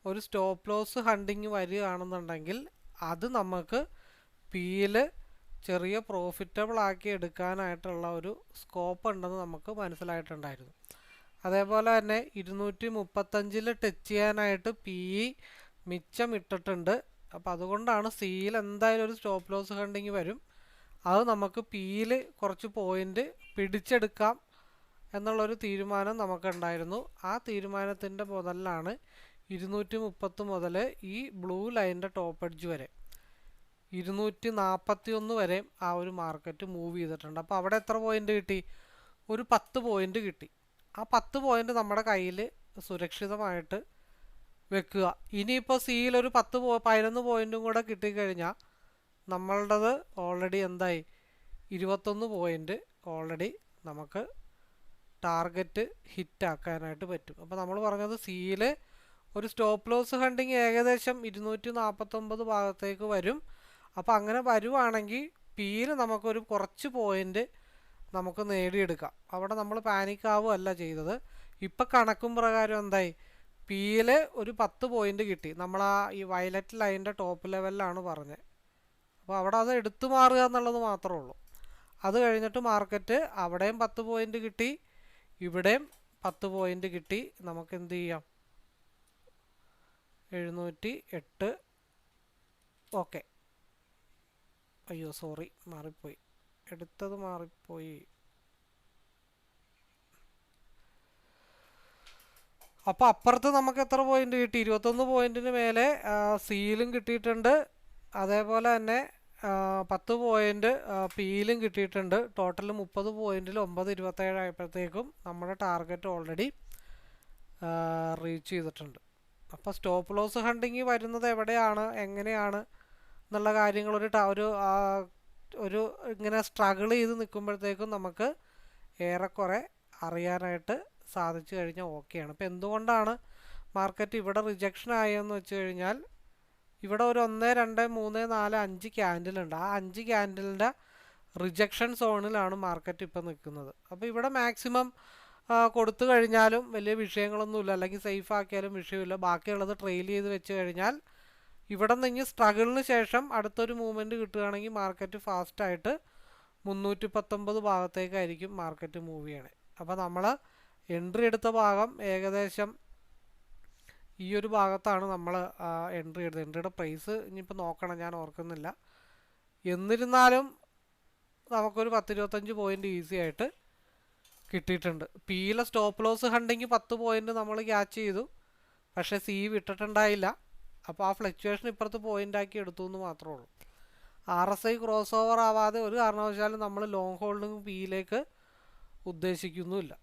ഒരു സ്റ്റോപ്പ് ലോസ് ഹണ്ടിങ് വരികയാണെന്നുണ്ടെങ്കിൽ അത് നമുക്ക് പിയിൽ ചെറിയ പ്രോഫിറ്റബിൾ ആക്കി എടുക്കാനായിട്ടുള്ള ഒരു സ്കോപ്പ് ഉണ്ടെന്ന് നമുക്ക് മനസ്സിലായിട്ടുണ്ടായിരുന്നു. അതേപോലെ തന്നെ 235 ടച്ച് ചെയ്യാനായിട്ട് പി മിച്ചം ഇട്ടിട്ടുണ്ട്. അപ്പോൾ അതുകൊണ്ടാണ് സിയിൽ എന്തായാലും ഒരു സ്റ്റോപ്പ് ലോസ് ഹണ്ടിങ് വരും. അത് നമുക്ക് പിയിൽ കുറച്ച് പോയിൻ്റ് പിടിച്ചെടുക്കാം എന്നുള്ളൊരു തീരുമാനം നമുക്കുണ്ടായിരുന്നു. ആ തീരുമാനത്തിൻ്റെ മുതലാണ് 230 മുതൽ ഈ ബ്ലൂ ലൈനിൻ്റെ ടോപ്പ് എഡ്ജ് വരെ 241 വരെ ആ ഒരു മാർക്കറ്റ് മൂവ് ചെയ്തിട്ടുണ്ട്. അപ്പോൾ അവിടെ എത്ര പോയിൻ്റ് കിട്ടി? ഒരു 10 പോയിൻ്റ് കിട്ടി. ആ 10 പോയിൻ്റ് നമ്മുടെ കയ്യിൽ സുരക്ഷിതമായിട്ട് വെക്കുക. ഇനിയിപ്പോൾ സിയിൽ ഒരു 11 പോയിൻറ്റും കൂടെ കിട്ടിക്കഴിഞ്ഞാൽ നമ്മളുടേത് ഓൾറെഡി എന്തായി? 21 പോയിൻ്റ് ഓൾറെഡി നമുക്ക് ടാർഗറ്റ് ഹിറ്റാക്കാനായിട്ട് പറ്റും. അപ്പോൾ നമ്മൾ പറഞ്ഞത് സിയിൽ ഒരു സ്റ്റോപ്പ് ലോസ് ഹണ്ടിങ് ഏകദേശം 249 ഭാഗത്തേക്ക് വരും. അപ്പോൾ അങ്ങനെ വരുവാണെങ്കിൽ പിയിൽ നമുക്കൊരു കുറച്ച് പോയിൻ്റ് നമുക്ക് നേടിയെടുക്കാം. അവിടെ നമ്മൾ പാനിക്കാവുകയല്ല ചെയ്തത്. ഇപ്പം കണക്കും പ്രകാരം എന്തായി? പിയിൽ ഒരു 10 പോയിൻ്റ് കിട്ടി. നമ്മൾ ഈ വയലറ്റ് ലൈനിൻ്റെ ടോപ്പ് ലെവലിലാണ് പറഞ്ഞത്. അപ്പോൾ അവിടെ അത് എടുത്തു മാറുക എന്നുള്ളത് മാത്രമേ ഉള്ളൂ. അത് കഴിഞ്ഞിട്ട് മാർക്കറ്റ് അവിടെയും 10 പോയിൻ്റ് കിട്ടി, ഇവിടെയും 10 പോയിൻ്റ് കിട്ടി. നമുക്ക് എന്ത് ചെയ്യാം? 708. ഓക്കെ, അയ്യോ സോറി, മാറിപ്പോയി, എടുത്തത് മാറിപ്പോയി. അപ്പോൾ അപ്പുറത്ത് നമുക്ക് എത്ര പോയിൻ്റ് കിട്ടി? 21 പോയിൻറ്റിന് മേലെ സിയിലും കിട്ടിയിട്ടുണ്ട്. അതേപോലെ തന്നെ 10 പോയിൻ്റ് പിയിലും കിട്ടിയിട്ടുണ്ട്. ടോട്ടൽ 30 പോയിൻറ്റിൽ 9.27 ആയപ്പോഴത്തേക്കും നമ്മുടെ ടാർഗറ്റ് ഓൾറെഡി റീച്ച് ചെയ്തിട്ടുണ്ട്. അപ്പോൾ സ്റ്റോപ്പ് ലോസ് ഹണ്ടിങ് വരുന്നത് എവിടെയാണ്, എങ്ങനെയാണ് എന്നുള്ള കാര്യങ്ങൾ ഒരു ഇങ്ങനെ സ്ട്രഗിൾ ചെയ്ത് നിൽക്കുമ്പോഴത്തേക്കും നമുക്ക് ഏറെക്കുറെ അറിയാനായിട്ട് സാധിച്ചു കഴിഞ്ഞാൽ ഓക്കെയാണ്. ഇപ്പോൾ എന്തുകൊണ്ടാണ് മാർക്കറ്റ് ഇവിടെ റിജക്ഷൻ ആയതെന്ന് വെച്ച് കഴിഞ്ഞാൽ ഇവിടെ ഒരു 1, 2, 3, 4, 5 ക്യാൻഡിലുണ്ട്. ആ 5 ക്യാൻഡിലിൻ്റെ റിജക്ഷൻ സോണിലാണ് മാർക്കറ്റ് ഇപ്പോൾ നിൽക്കുന്നത്. അപ്പോൾ ഇവിടെ മാക്സിമം കൊടുത്തു കഴിഞ്ഞാലും വലിയ വിഷയങ്ങളൊന്നുമില്ല, അല്ലെങ്കിൽ സേഫ് ആക്കിയാലും വിഷയമില്ല. ബാക്കിയുള്ളത് ട്രെയിൽ ചെയ്ത് വെച്ച് കഴിഞ്ഞാൽ ഇവിടെ നിന്ന് സ്ട്രഗിളിന് ശേഷം അടുത്തൊരു മൂവ്മെൻറ്റ് കിട്ടുകയാണെങ്കിൽ മാർക്കറ്റ് ഫാസ്റ്റായിട്ട് 319 ഭാഗത്തേക്കായിരിക്കും മാർക്കറ്റ് മൂവ് ചെയ്യണേ. അപ്പോൾ നമ്മൾ എൻട്രി എടുത്ത ഭാഗം ഏകദേശം ഈ ഒരു ഭാഗത്താണ് നമ്മൾ എൻട്രി എടുത്തത്. എൻട്രിയുടെ പ്രൈസ് ഇനിയിപ്പോൾ നോക്കണം, ഞാൻ ഓർക്കുന്നില്ല. എന്നിരുന്നാലും നമുക്കൊരു 10-25 പോയിൻ്റ് ഈസി ആയിട്ട് കിട്ടിയിട്ടുണ്ട്. പിയിലെ സ്റ്റോപ്പ് ലോസ് ഹണ്ടിങ് 10 പോയിൻ്റ് നമ്മൾ ക്യാച്ച് ചെയ്തു, പക്ഷേ സി വിട്ടിട്ടുണ്ടായില്ല. അപ്പോൾ ആ ഫ്ലക്ച്വേഷൻ ഇപ്പുറത്ത് പോയിൻ്റാക്കി എടുത്തു എന്ന് മാത്രമേ ഉള്ളൂ. RSI ക്രോസ് ഓവർ ആവാതെ ഒരു കാരണവശാലും നമ്മൾ ലോങ് ഹോൾഡിങ് പിയിലേക്ക് ഉദ്ദേശിക്കുന്നുമില്ല.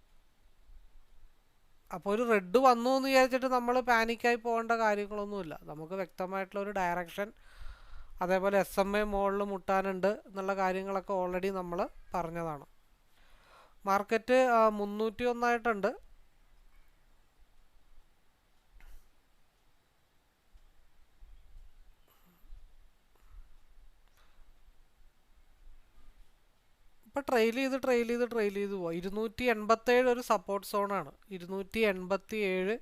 അപ്പോൾ ഒരു റെഡ് വന്നു എന്ന് വിചാരിച്ചിട്ട് നമ്മൾ പാനിക്കായി പോകേണ്ട കാര്യങ്ങളൊന്നുമില്ല. നമുക്ക് വ്യക്തമായിട്ടുള്ള ഒരു ഡയറക്ഷൻ, അതേപോലെ SMA മുകളിൽ മുട്ടാനുണ്ട് എന്നുള്ള കാര്യങ്ങളൊക്കെ ഓൾറെഡി നമ്മൾ പറഞ്ഞതാണ്. മാർക്കറ്റ് 301 ഇപ്പോൾ ട്രെയിൽ ചെയ്ത് പോവാം. 287 ഒരു സപ്പോർട്ട് സോണാണ്. 287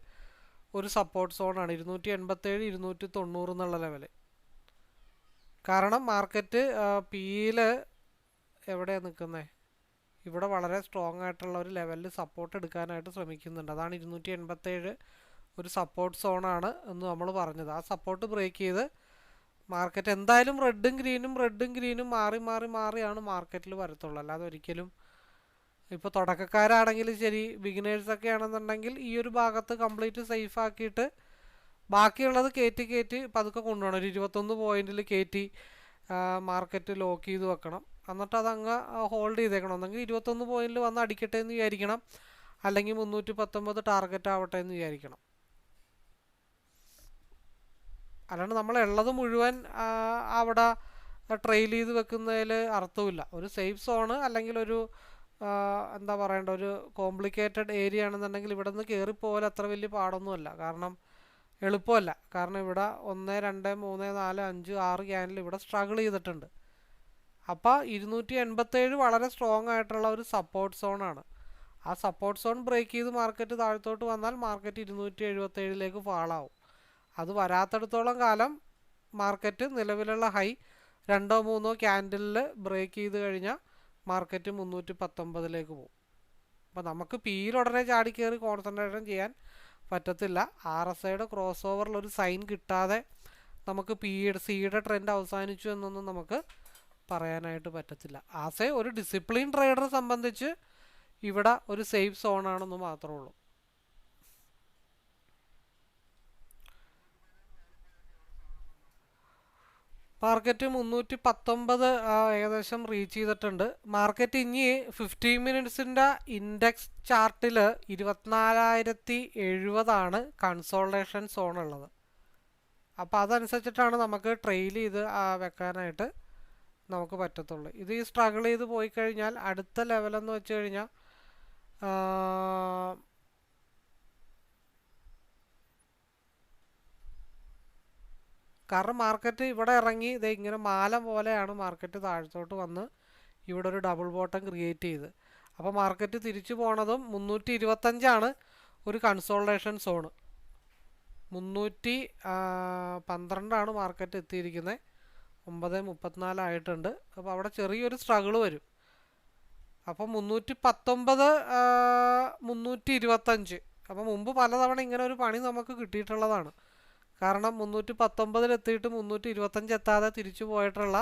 ഒരു സപ്പോർട്ട് സോണാണ്. 287 290 എന്നുള്ള ലെവല്. കാരണം മാർക്കറ്റ് പിയിൽ എവിടെയാണ് നിൽക്കുന്നത്? ഇവിടെ വളരെ സ്ട്രോങ് ആയിട്ടുള്ള ഒരു ലെവലിൽ സപ്പോർട്ട് എടുക്കാനായിട്ട് ശ്രമിക്കുന്നുണ്ട്. അതാണ് 287 ഒരു സപ്പോർട്ട് സോണാണ് എന്ന് നമ്മൾ പറഞ്ഞത്. ആ സപ്പോർട്ട് ബ്രേക്ക് ചെയ്ത് മാർക്കറ്റ് എന്തായാലും റെഡും ഗ്രീനും മാറിയാണ് മാർക്കറ്റിൽ വരത്തുള്ളൂ. അല്ലാതെ ഒരിക്കലും ഇപ്പോൾ തുടക്കക്കാരാണെങ്കിൽ ശരി, ബിഗിനേഴ്സൊക്കെ ആണെന്നുണ്ടെങ്കിൽ ഈ ഒരു ഭാഗത്ത് കംപ്ലീറ്റ് സേഫ് ആക്കിയിട്ട് ബാക്കിയുള്ളത് കയറ്റി പതുക്കെ കൊണ്ടുപോകണം. ഒരു 21 പോയിന്റിൽ കയറ്റി മാർക്കറ്റ് ലോക്ക് ചെയ്ത് വെക്കണം. എന്നിട്ട് അതങ്ങ് ഹോൾഡ് ചെയ്തേക്കണം. ഒന്നെങ്കിൽ 21 പോയിന്റിൽ വന്ന് അടിക്കട്ടെ എന്ന് വിചാരിക്കണം, അല്ലെങ്കിൽ 319 ടാർഗറ്റ് ആവട്ടെ എന്ന് വിചാരിക്കണം. അല്ലാണ്ട് നമ്മളുള്ളത് മുഴുവൻ അവിടെ ട്രെയിൽ ചെയ്ത് വെക്കുന്നതിൽ അർത്ഥമില്ല. ഒരു സേഫ് സോണ് അല്ലെങ്കിൽ ഒരു എന്താ പറയേണ്ട, ഒരു കോംപ്ലിക്കേറ്റഡ് ഏരിയ ആണെന്നുണ്ടെങ്കിൽ ഇവിടെ നിന്ന് കയറിപ്പോയാൽ അത്ര വലിയ പാടൊന്നുമല്ല. കാരണം എളുപ്പമല്ല. കാരണം ഇവിടെ 1 2 3 4 5 6 ക്യാനിൽ ഇവിടെ സ്ട്രഗിൾ ചെയ്തിട്ടുണ്ട്. അപ്പോൾ 287 വളരെ സ്ട്രോങ് ആയിട്ടുള്ള ഒരു സപ്പോർട്ട് സോണാണ്. ആ സപ്പോർട്ട് സോൺ ബ്രേക്ക് ചെയ്ത് മാർക്കറ്റ് താഴത്തോട്ട് വന്നാൽ മാർക്കറ്റ് 277 ഫാളാവും. അത് വരാത്തടത്തോളം കാലം മാർക്കറ്റ് നിലവിലുള്ള ഹൈ 2 3 ക്യാൻഡിലിൽ ബ്രേക്ക് ചെയ്ത് കഴിഞ്ഞാൽ മാർക്കറ്റ് 319 പോകും. അപ്പോൾ നമുക്ക് പിയിൽ ഉടനെ ചാടി കയറി കോൺസെൻട്രേഷൻ ചെയ്യാൻ പറ്റത്തില്ല. RSIയുടെ ക്രോസ് ഓവറിലൊരു സൈൻ കിട്ടാതെ നമുക്ക് സിയുടെ ട്രെൻഡ് അവസാനിച്ചു എന്നൊന്നും നമുക്ക് പറയാനായിട്ട് പറ്റത്തില്ല. ആസ് ഒരു ഡിസിപ്ലിൻ ട്രേഡറെ സംബന്ധിച്ച് ഇവിടെ ഒരു സേഫ് സോണാണെന്ന് മാത്രമേ ഉള്ളൂ. മാർക്കറ്റ് 319 ഏകദേശം റീച്ച് ചെയ്തിട്ടുണ്ട്. മാർക്കറ്റ് ഇനി 15 മിനിറ്റ്സിൻ്റെ ഇൻഡെക്സ് ചാർട്ടിൽ 24,070 കൺസോൾട്ടേഷൻ സോൺ ഉള്ളത്. അപ്പോൾ അതനുസരിച്ചിട്ടാണ് നമുക്ക് ട്രെയിൽ ചെയ്ത് വെക്കാനായിട്ട് നമുക്ക് പറ്റത്തുള്ളൂ. ഇത് ഈ സ്ട്രഗിൾ ചെയ്ത് പോയി കഴിഞ്ഞാൽ അടുത്ത ലെവലെന്ന് വെച്ച് കഴിഞ്ഞാൽ കാരണം മാർക്കറ്റ് ഇവിടെ ഇറങ്ങി ഇത് ഇങ്ങനെ മാല പോലെയാണ് മാർക്കറ്റ് താഴത്തോട്ട് വന്ന് ഇവിടെ ഒരു ഡബിൾ ബോട്ടം ക്രിയേറ്റ് ചെയ്ത്. അപ്പോൾ മാർക്കറ്റ് തിരിച്ചു പോണതും 325 ഒരു കൺസോൾട്ടേഷൻ സോണ്. 312 മാർക്കറ്റ് എത്തിയിരിക്കുന്നത്. 9:34 ആയിട്ടുണ്ട്. അപ്പോൾ അവിടെ ചെറിയൊരു സ്ട്രഗിൾ വരും. അപ്പോൾ 319 325. അപ്പോൾ മുമ്പ് പലതവണ ഇങ്ങനെ ഒരു പണി നമുക്ക് കിട്ടിയിട്ടുള്ളതാണ്. കാരണം 319 എത്തിയിട്ട് 325 എത്താതെ തിരിച്ചു പോയിട്ടുള്ള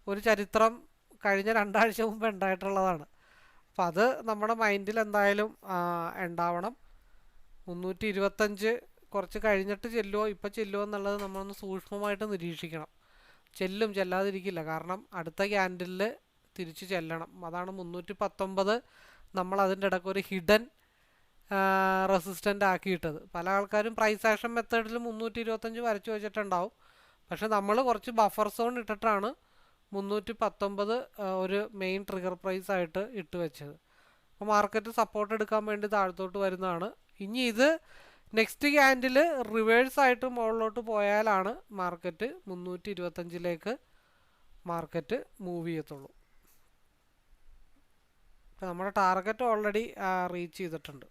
ഒരു ചരിത്രം കഴിഞ്ഞ 2 ആഴ്ച മുമ്പ് ഉണ്ടായിട്ടുള്ളതാണ്. അപ്പോൾ അത് നമ്മുടെ മൈൻഡിൽ എന്തായാലും ഉണ്ടാവണം. 325 കുറച്ച് കഴിഞ്ഞിട്ട് ചെല്ലുമോ ഇപ്പം ചെല്ലുമോ എന്നുള്ളത് നമ്മളൊന്ന് സൂക്ഷ്മമായിട്ട് നിരീക്ഷിക്കണം. ചെല്ലാതിരിക്കില്ല. കാരണം അടുത്ത ക്യാൻഡിലിൽ തിരിച്ച് ചെല്ലണം. അതാണ് 319 നമ്മൾ അതിൻ്റെ ഇടയ്ക്ക് ഒരു ഹിഡൻ റെസിസ്റ്റൻ്റ് ആക്കിയിട്ടത്. പല ആൾക്കാരും പ്രൈസ് ആക്ഷൻ മെത്തേഡിൽ 325 വരച്ചു വെച്ചിട്ടുണ്ടാവും. പക്ഷെ നമ്മൾ കുറച്ച് ബഫർ സോൺ ഇട്ടിട്ടാണ് 319 ഒരു മെയിൻ ട്രിഗർ പ്രൈസ് ആയിട്ട് ഇട്ട് വെച്ചത്. അപ്പോൾ മാർക്കറ്റ് സപ്പോർട്ട് എടുക്കാൻ വേണ്ടി താഴത്തോട്ട് വരുന്നതാണ്. ഇനി ഇത് നെക്സ്റ്റ് ക്യാൻഡിൽ റിവേഴ്സായിട്ട് മുകളിലോട്ട് പോയാലാണ് മാർക്കറ്റ് 325 മാർക്കറ്റ് മൂവ് ചെയ്യത്തുള്ളൂ. അപ്പോൾ നമ്മുടെ ടാർഗറ്റ് ഓൾറെഡി റീച്ച് ചെയ്തിട്ടുണ്ട്.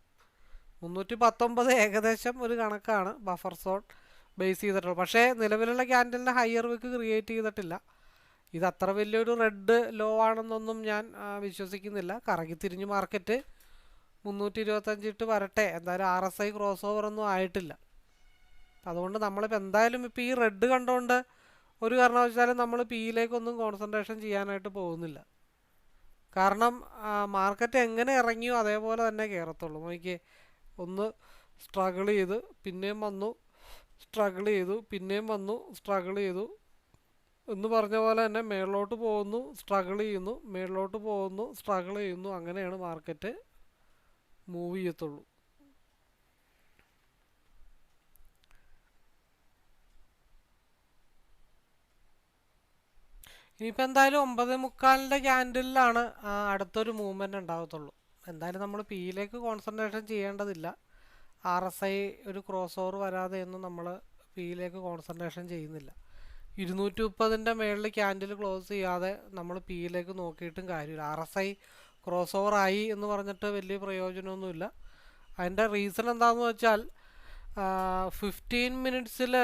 319 ഏകദേശം ഒരു കണക്കാണ് ബഫർ സോൺ ബേസ് ചെയ്തിട്ടുള്ളത്. പക്ഷേ നിലവിലുള്ള ക്യാൻഡലിൻ്റെ ഹയർ വിക്ക് ക്രിയേറ്റ് ചെയ്തിട്ടില്ല. ഇത് അത്ര വലിയൊരു റെഡ് ലോ ആണെന്നൊന്നും ഞാൻ വിശ്വസിക്കുന്നില്ല. കറങ്ങി തിരിഞ്ഞ് മാർക്കറ്റ് 325 ഇട്ട് വരട്ടെ. എന്തായാലും RSI ക്രോസ് ഓവർ ഒന്നും ആയിട്ടില്ല. അതുകൊണ്ട് നമ്മളിപ്പോൾ എന്തായാലും ഇപ്പോൾ ഈ റെഡ് കണ്ടുകൊണ്ട് ഒരു കാരണവശാലും നമ്മൾ പിയിലേക്കൊന്നും കോൺസെൻട്രേഷൻ ചെയ്യാനായിട്ട് പോകുന്നില്ല. കാരണം മാർക്കറ്റ് എങ്ങനെ ഇറങ്ങിയോ അതേപോലെ തന്നെ കയറത്തുള്ളൂ. നോക്കിയേ, ഒന്ന് സ്ട്രഗിൾ ചെയ്ത് പിന്നെയും വന്നു, സ്ട്രഗിൾ ചെയ്തു പിന്നെയും വന്നു, സ്ട്രഗിൾ ചെയ്തു എന്ന് പറഞ്ഞ പോലെ തന്നെ മേളിലോട്ട് പോകുന്നു, സ്ട്രഗിൾ ചെയ്യുന്നു, മേളിലോട്ട് പോകുന്നു, സ്ട്രഗിൾ ചെയ്യുന്നു. അങ്ങനെയാണ് മാർക്കറ്റ് മൂവ് ചെയ്യത്തുള്ളൂ. ഇനിയിപ്പോൾ എന്തായാലും 9:45 ക്യാൻഡിലാണ് അടുത്തൊരു മൂവ്മെൻറ്റ് ഉണ്ടാകത്തുള്ളൂ. എന്തായാലും നമ്മൾ പിയിലേക്ക് കോൺസെൻട്രേഷൻ ചെയ്യേണ്ടതില്ല. RSI ഒരു ക്രോസ് ഓവർ വരാതെ ഒന്നും നമ്മൾ പിയിലേക്ക് കോൺസെൻട്രേഷൻ ചെയ്യുന്നില്ല. 230 മേളിൽ ക്യാൻഡിൽ ക്ലോസ് ചെയ്യാതെ നമ്മൾ പിയിലേക്ക് നോക്കിയിട്ടും കാര്യമില്ല. RSI ക്രോസ് ഓവർ ആയി എന്ന് പറഞ്ഞിട്ട് വലിയ പ്രയോജനമൊന്നുമില്ല. അതിൻ്റെ റീസൺ എന്താണെന്ന് വെച്ചാൽ 15 മിനിറ്റ്സിൽ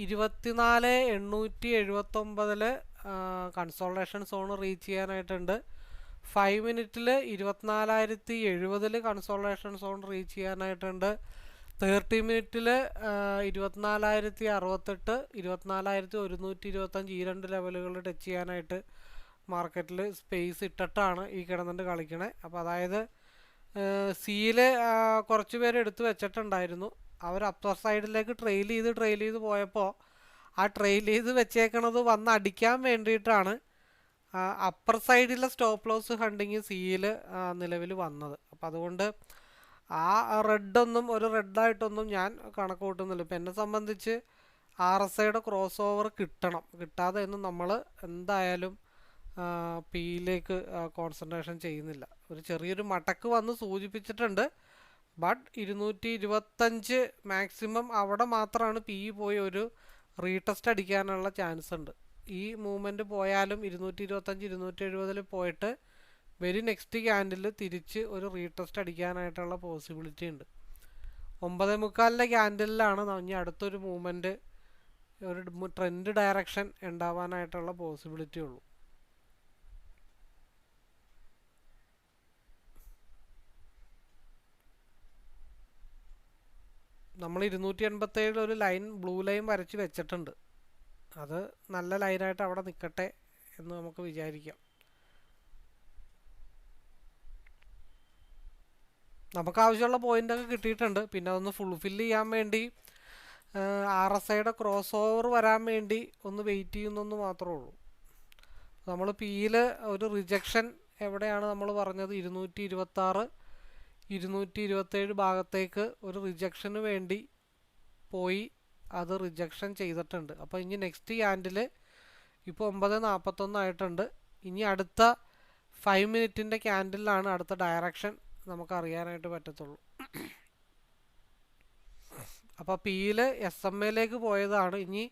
24,879 കൺസോൾട്ടേഷൻ സോൺ റീച്ച് ചെയ്യാനായിട്ടുണ്ട്. 5 മിനിറ്റിൽ 24,070 കൺസോൾട്ടേഷൻ സോൺ റീച്ച് ചെയ്യാനായിട്ടുണ്ട്. 30 മിനിറ്റിൽ 24,068 24,125 ഈ രണ്ട് ലെവലുകൾ ടച്ച് ചെയ്യാനായിട്ട് മാർക്കറ്റിൽ സ്പേസ് ഇട്ടിട്ടാണ് ഈ കിടന്നിട്ട് കളിക്കണേ. അപ്പോൾ അതായത് സിയിൽ കുറച്ച് പേര് എടുത്ത് വെച്ചിട്ടുണ്ടായിരുന്നു. അവർ അപ്പർ സൈഡിലേക്ക് ട്രെയിൽ ചെയ്ത് പോയപ്പോൾ ആ ട്രെയിൽ ചെയ്ത് വെച്ചേക്കണത് വന്ന് അടിക്കാൻ വേണ്ടിയിട്ടാണ് അപ്പർ സൈഡിലെ സ്റ്റോപ്പ് ലോസ് ഹണ്ടിങ് സിയിൽ നിലവിൽ വന്നത്. അപ്പം അതുകൊണ്ട് ആ ഒരു റെഡായിട്ടൊന്നും ഞാൻ കണക്ക് കൂട്ടുന്നില്ല. ഇപ്പം എന്നെ സംബന്ധിച്ച് RSIയുടെ ക്രോസ് ഓവർ കിട്ടാതെ ഒന്നും നമ്മൾ എന്തായാലും പിയിലേക്ക് കോൺസെൻട്രേഷൻ ചെയ്യുന്നില്ല. ഒരു ചെറിയൊരു മടക്ക് വന്ന് സൂചിപ്പിച്ചിട്ടുണ്ട്. ബട്ട് 225 മാക്സിമം അവിടെ മാത്രമാണ് പി പോയി ഒരു റീടെസ്റ്റ് അടിക്കാനുള്ള ചാൻസ് ഉണ്ട്. ഈ മൂവ്മെൻറ്റ് പോയാലും 225 270 പോയിട്ട് വെരി നെക്സ്റ്റ് ക്യാൻഡിൽ തിരിച്ച് ഒരു റീടെസ്റ്റ് അടിക്കാനായിട്ടുള്ള പോസിബിലിറ്റി ഉണ്ട്. 9:45 ക്യാൻഡിലാണ് ഇനി അടുത്തൊരു മൂവ്മെൻറ്റ് ഒരു ട്രെൻഡ് ഡയറക്ഷൻ ഉണ്ടാവാനായിട്ടുള്ള പോസിബിലിറ്റി ഉള്ളൂ. നമ്മൾ 287 ഒരു ലൈൻ ബ്ലൂ ലൈൻ വരച്ച് വെച്ചിട്ടുണ്ട്. അത് നല്ല ലൈനായിട്ട് അവിടെ നിൽക്കട്ടെ എന്ന് നമുക്ക് വിചാരിക്കാം. നമുക്ക് ആവശ്യമുള്ള പോയിൻ്റൊക്കെ കിട്ടിയിട്ടുണ്ട്. പിന്നെ അതൊന്ന് ഫുൾഫില്ല് ചെയ്യാൻ വേണ്ടി RSIയുടെ ക്രോസ് ഓവർ വരാൻ വേണ്ടി ഒന്ന് വെയിറ്റ് ചെയ്യുന്നെന്ന് മാത്രമേ ഉള്ളൂ. നമ്മൾ പിയിൽ ഒരു റിജക്ഷൻ എവിടെയാണ് നമ്മൾ പറഞ്ഞത് 226 227 ഭാഗത്തേക്ക് ഒരു റിജക്ഷന് വേണ്ടി പോയി അത് റിജക്ഷൻ ചെയ്തിട്ടുണ്ട്. അപ്പോൾ ഇനി നെക്സ്റ്റ് ക്യാൻഡിൽ ഇപ്പോൾ 9:41 ആയിട്ടുണ്ട്. ഇനി അടുത്ത 5 മിനിറ്റിൻ്റെ ക്യാൻഡിലാണ് അടുത്ത ഡയറക്ഷൻ നമുക്ക് അറിയാനായിട്ട് പറ്റത്തുള്ളൂ. അപ്പോൾ പിയിൽ SMA പോയതാണ്. ഇനി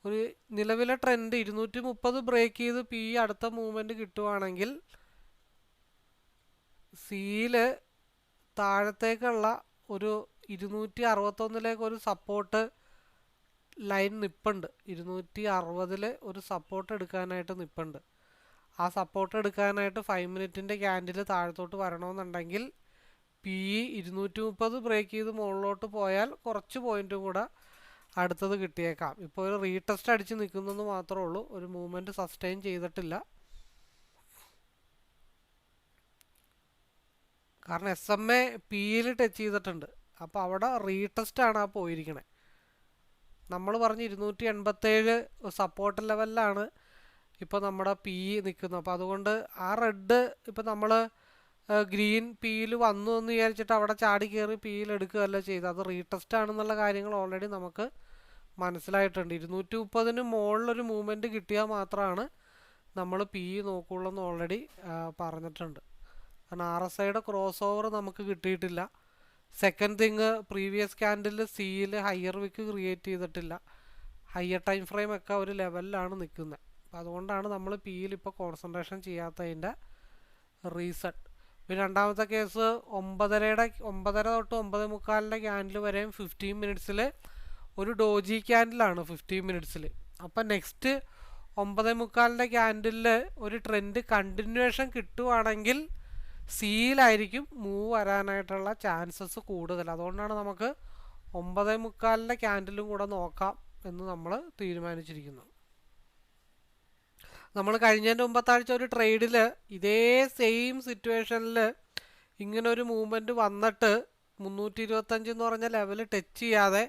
ഒരു നിലവിലെ ട്രെൻഡ് 230 ബ്രേക്ക് ചെയ്ത് പി അടുത്ത മൂവ്മെൻറ്റ് കിട്ടുവാണെങ്കിൽ സിയിൽ താഴത്തേക്കുള്ള ഒരു 261 ഒരു സപ്പോർട്ട് ലൈൻ നിൽപ്പുണ്ട്. 260 ഒരു സപ്പോർട്ട് എടുക്കാനായിട്ട് നിൽപ്പുണ്ട്. ആ സപ്പോർട്ട് എടുക്കാനായിട്ട് 5 മിനിറ്റിൻ്റെ ക്യാൻഡിൽ താഴത്തോട്ട് വരണമെന്നുണ്ടെങ്കിൽ പി 230 ബ്രേക്ക് ചെയ്ത് മുകളിലോട്ട് പോയാൽ കുറച്ച് പോയിൻറ്റും കൂടെ അടുത്തത് കിട്ടിയേക്കാം. ഇപ്പോൾ ഒരു റീടെസ്റ്റ് അടിച്ച് നിൽക്കുന്നെന്ന് മാത്രമേ ഉള്ളൂ. ഒരു മൂവ്മെൻറ്റ് സസ്റ്റെയിൻ ചെയ്തിട്ടില്ല. കാരണം SMA പിയിൽ ടച്ച് ചെയ്തിട്ടുണ്ട്. അപ്പോൾ അവിടെ റീടെസ്റ്റാണ് ആ പോയിരിക്കണേ. നമ്മൾ പറഞ്ഞ് 287 സപ്പോർട്ട് ലെവലിലാണ് ഇപ്പോൾ നമ്മുടെ പി നിൽക്കുന്നത്. അപ്പോൾ അതുകൊണ്ട് ആ റെഡ് ഇപ്പോൾ നമ്മൾ ഗ്രീൻ പിയിൽ വന്നു എന്ന് വിചാരിച്ചിട്ട് അവിടെ ചാടി കയറി പിയിൽ എടുക്കുകയല്ല ചെയ്തത്. അത് റീടെസ്റ്റ് ആണെന്നുള്ള കാര്യങ്ങൾ ഓൾറെഡി നമുക്ക് മനസ്സിലായിട്ടുണ്ട്. 230 മുകളിലൊരു മൂവ്മെൻറ്റ് കിട്ടിയാൽ മാത്രമാണ് നമ്മൾ പി നോക്കുള്ളൂ എന്ന് ഓൾറെഡി പറഞ്ഞിട്ടുണ്ട്. കാരണം RSIയുടെ ക്രോസ് ഓവർ നമുക്ക് കിട്ടിയിട്ടില്ല. സെക്കൻഡ് തിങ് പ്രീവിയസ് ക്യാൻഡിൽ സിയിൽ ഹയർ വിക്ക് ക്രിയേറ്റ് ചെയ്തിട്ടില്ല. ഹയർ ടൈം ഫ്രെയിം ഒക്കെ ഒരു ലെവലിലാണ് നിൽക്കുന്നത്. അപ്പോൾ അതുകൊണ്ടാണ് നമ്മൾ പിയിൽ ഇപ്പോൾ കോൺസെൻട്രേഷൻ ചെയ്യാത്തതിൻ്റെ റീസൺ. പിന്നെ രണ്ടാമത്തെ കേസ് 9:30 തൊട്ട് 9:45 ക്യാൻഡിൽ വരെയും 15 മിനിറ്റ്സിൽ ഒരു ഡോജി ക്യാൻഡിലാണ് 15 മിനിറ്റ്സിൽ. അപ്പം നെക്സ്റ്റ് 9:45 ക്യാൻഡിലിൽ ഒരു ട്രെൻഡ് കണ്ടിന്യൂവേഷൻ കിട്ടുവാണെങ്കിൽ സിയിലായിരിക്കും മൂവ് വരാനായിട്ടുള്ള ചാൻസസ് കൂടുതൽ. അതുകൊണ്ടാണ് നമുക്ക് 9:45 ക്യാൻഡിലും കൂടെ നോക്കാം എന്ന് നമ്മൾ തീരുമാനിച്ചിരിക്കുന്നത്. നമ്മൾ കഴിഞ്ഞതിൻ്റെ മുമ്പത്താഴ്ച ഒരു ട്രേഡിൽ ഇതേ സെയിം സിറ്റുവേഷനിൽ ഇങ്ങനൊരു മൂവ്മെൻറ്റ് വന്നിട്ട് 325 എന്ന് പറഞ്ഞ ലെവൽ ടച്ച് ചെയ്യാതെ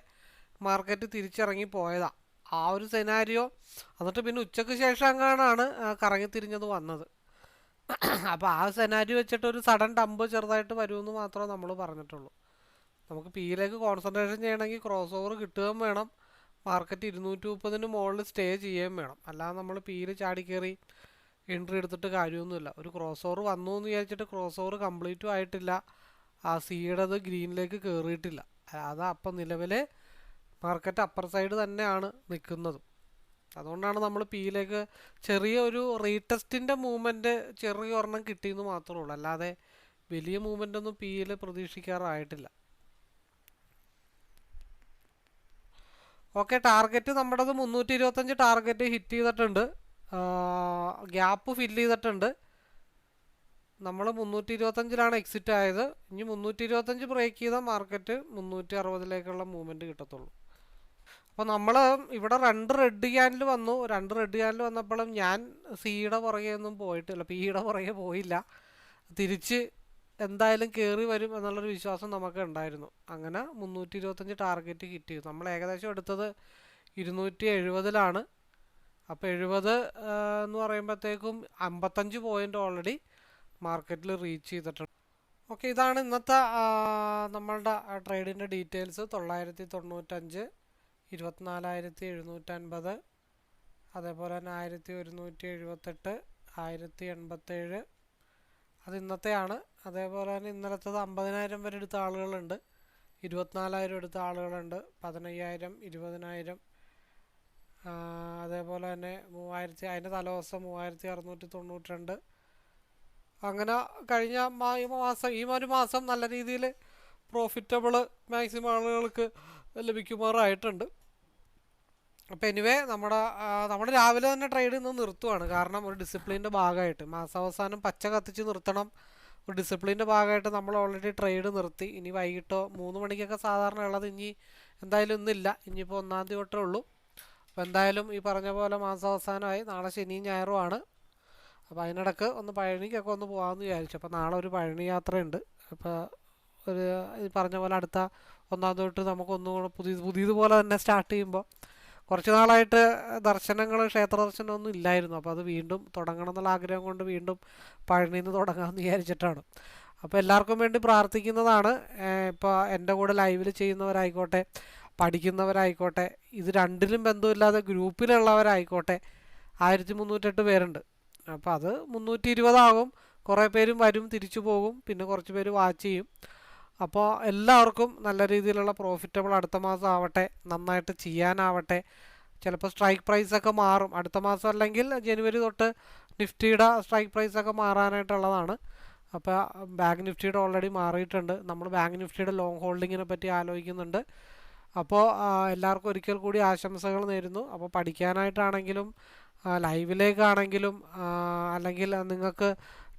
മാർക്കറ്റ് തിരിച്ചിറങ്ങി പോയതാണ്. ആ ഒരു സെനാരിയോ എന്നിട്ട് പിന്നെ ഉച്ചയ്ക്ക് ശേഷം അങ്ങാനാണ് കറങ്ങി തിരിഞ്ഞത് വന്നത്. അപ്പോൾ ആ സെനാരിയോ വെച്ചിട്ട് ഒരു സഡൻ ഡംപ് ചെറുതായിട്ട് വരുമെന്ന് മാത്രമേ നമ്മൾ പറഞ്ഞിട്ടുള്ളൂ. നമുക്ക് പിയിലേക്ക് കോൺസെൻട്രേഷൻ ചെയ്യണമെങ്കിൽ ക്രോസ് ഓവർ കിട്ടുകയും വേണം. മാർക്കറ്റ് 230 മുകളിൽ സ്റ്റേ ചെയ്യുകയും വേണം. അല്ലാതെ നമ്മൾ പിയിൽ ചാടി കയറി എൻട്രി എടുത്തിട്ട് കാര്യമൊന്നുമില്ല. ഒരു ക്രോസ് ഓവർ വന്നു എന്ന് വിചാരിച്ചിട്ട് ക്രോസ് ഓവർ കംപ്ലീറ്റും ആയിട്ടില്ല, ആ സീഡത് ഗ്രീനിലേക്ക് കയറിയിട്ടില്ല. അത് അപ്പം നിലവിലെ മാർക്കറ്റ് അപ്പർ സൈഡ് തന്നെയാണ് നിൽക്കുന്നത്. അതുകൊണ്ടാണ് നമ്മൾ പിയിലേക്ക് ചെറിയ ഒരു റീടെസ്റ്റിൻ്റെ മൂവ്മെൻറ്റ് ചെറിയ ഒരെണ്ണം കിട്ടിയെന്ന് മാത്രമേ ഉള്ളൂ. അല്ലാതെ വലിയ മൂവ്മെൻ്റ് ഒന്നും പിയിൽ പ്രതീക്ഷിക്കാറായിട്ടില്ല. ഓക്കെ, ടാർഗറ്റ് നമ്മുടേത് 325 ടാർഗറ്റ് ഹിറ്റ് ചെയ്തിട്ടുണ്ട്. ഗ്യാപ്പ് ഫില്ല് ചെയ്തിട്ടുണ്ട്. നമ്മൾ 325 എക്സിറ്റ് ആയത്. ഇനി 325 ബ്രേക്ക് ചെയ്ത മാർക്കറ്റ് 360 മൂവ്മെൻറ്റ് കിട്ടത്തുള്ളൂ. അപ്പോൾ നമ്മൾ ഇവിടെ 2 റെഡ് ക്യാൻഡിൽ വന്നു. 2 റെഡ് ക്യാൻഡിൽ വന്നപ്പോഴും ഞാൻ സിയുടെ പുറകെ ഒന്നും പോയിട്ടില്ല, പിയുടെ പുറകെ പോയില്ല. തിരിച്ച് എന്തായാലും കയറി വരും എന്നുള്ളൊരു വിശ്വാസം നമുക്ക് ഉണ്ടായിരുന്നു. അങ്ങനെ 325 ടാർഗറ്റ് ഹിറ്റ് ചെയ്തു. നമ്മൾ ഏകദേശം എടുത്തത് 270 അപ്പോൾ 70 എന്ന് പറയുമ്പോഴത്തേക്കും 55 പോയിൻ്റ് ഓൾറെഡി മാർക്കറ്റിൽ റീച്ച് ചെയ്തിട്ടുണ്ട്. ഓക്കെ, ഇതാണ് ഇന്നത്തെ നമ്മളുടെ ട്രേഡിൻ്റെ ഡീറ്റെയിൽസ്. 995, 24,750, അതേപോലെ തന്നെ 1,178, 1,087, അത് ഇന്നത്തെയാണ്. അതേപോലെ തന്നെ ഇന്നലത്തത് 50,000 വരെ എടുത്ത ആളുകളുണ്ട്, 24,000 എടുത്ത ആളുകളുണ്ട്, 15,000, 20,000, അതേപോലെ തന്നെ 3,000, അതിൻ്റെ തലേദിവസം 3,692. അങ്ങനെ കഴിഞ്ഞ ഈ ഒരു മാസം നല്ല രീതിയിൽ പ്രോഫിറ്റബിൾ മാക്സിമം ആളുകൾക്ക് ലഭിക്കുമാറായിട്ടുണ്ട്. അപ്പോൾ എനിവേ നമ്മുടെ രാവിലെ തന്നെ ട്രേഡ് ഇന്ന് നിർത്തുവാണ്. കാരണം ഒരു ഡിസിപ്ലിൻ്റെ ഭാഗമായിട്ട് മാസാവസാനം പച്ച കത്തിച്ച് നിർത്തണം. ഒരു ഡിസിപ്ലിൻ്റെ ഭാഗമായിട്ട് നമ്മൾ ഓൾറെഡി ട്രേഡ് നിർത്തി. ഇനി വൈകിട്ടോ 3 മണിക്കൊക്കെ സാധാരണ ഉള്ളത് ഇനി എന്തായാലും ഇന്നില്ല. ഇനിയിപ്പോൾ 1-ാം തീയതി തൊട്ടേ ഉള്ളൂ. അപ്പോൾ എന്തായാലും ഈ പറഞ്ഞ പോലെ മാസാവസാനമായി. നാളെ ശനിയും ഞായറുമാണ്. അപ്പോൾ അതിനിടക്ക് ഒന്ന് പഴനിക്കൊക്കെ ഒന്ന് പോകാമെന്ന് വിചാരിച്ചു. അപ്പോൾ നാളെ ഒരു പഴനി യാത്രയുണ്ട്. അപ്പോൾ ഒരു ഈ പറഞ്ഞ പോലെ അടുത്ത 1-ാം തീയതി തൊട്ട് നമുക്കൊന്നുകൂടെ പുതിയതുപോലെ തന്നെ സ്റ്റാർട്ട് ചെയ്യുമ്പോൾ കുറച്ച് നാളായിട്ട് ക്ഷേത്ര ദർശനമൊന്നും ഇല്ലായിരുന്നു. അപ്പോൾ അത് വീണ്ടും തുടങ്ങണം എന്നുള്ള ആഗ്രഹം കൊണ്ട് വീണ്ടും പഴനിയിൽ നിന്ന് തുടങ്ങാമെന്ന് വിചാരിച്ചിട്ടാണ്. അപ്പോൾ എല്ലാവർക്കും വേണ്ടി പ്രാർത്ഥിക്കുന്നതാണ്. ഇപ്പോൾ എൻ്റെ കൂടെ ലൈവിൽ ചെയ്യുന്നവരായിക്കോട്ടെ, പഠിക്കുന്നവരായിക്കോട്ടെ, ഇത് രണ്ടിലും ബന്ധമില്ലാതെ ഗ്രൂപ്പിലുള്ളവരായിക്കോട്ടെ, 1308 പേരുണ്ട്. അപ്പോൾ അത് 320 ആകും. കുറേ പേരും വരും, തിരിച്ചു പോകും, പിന്നെ കുറച്ച് പേര് വാച്ച് ചെയ്യും. അപ്പോൾ എല്ലാവർക്കും നല്ല രീതിയിലുള്ള പ്രോഫിറ്റബിൾ അടുത്ത മാസം ആവട്ടെ, നന്നായിട്ട് ചെയ്യാനാവട്ടെ. ചിലപ്പോൾ സ്ട്രൈക്ക് പ്രൈസൊക്കെ മാറും അടുത്ത മാസം, അല്ലെങ്കിൽ ജനുവരി തൊട്ട് നിഫ്റ്റിയുടെ സ്ട്രൈക്ക് പ്രൈസൊക്കെ മാറാനായിട്ടുള്ളതാണ്. അപ്പോൾ ബാങ്ക് നിഫ്റ്റിയുടെ ഓൾറെഡി മാറിയിട്ടുണ്ട്. നമ്മൾ ബാങ്ക് നിഫ്റ്റിയുടെ ലോങ് ഹോൾഡിങ്ങിനെ പറ്റി ആലോചിക്കുന്നുണ്ട്. അപ്പോൾ എല്ലാവർക്കും ഒരിക്കൽ കൂടി ആശംസകൾ നേരുന്നു. അപ്പോൾ പഠിക്കാനായിട്ടാണെങ്കിലും ലൈവിലേക്കാണെങ്കിലും അല്ലെങ്കിൽ നിങ്ങൾക്ക്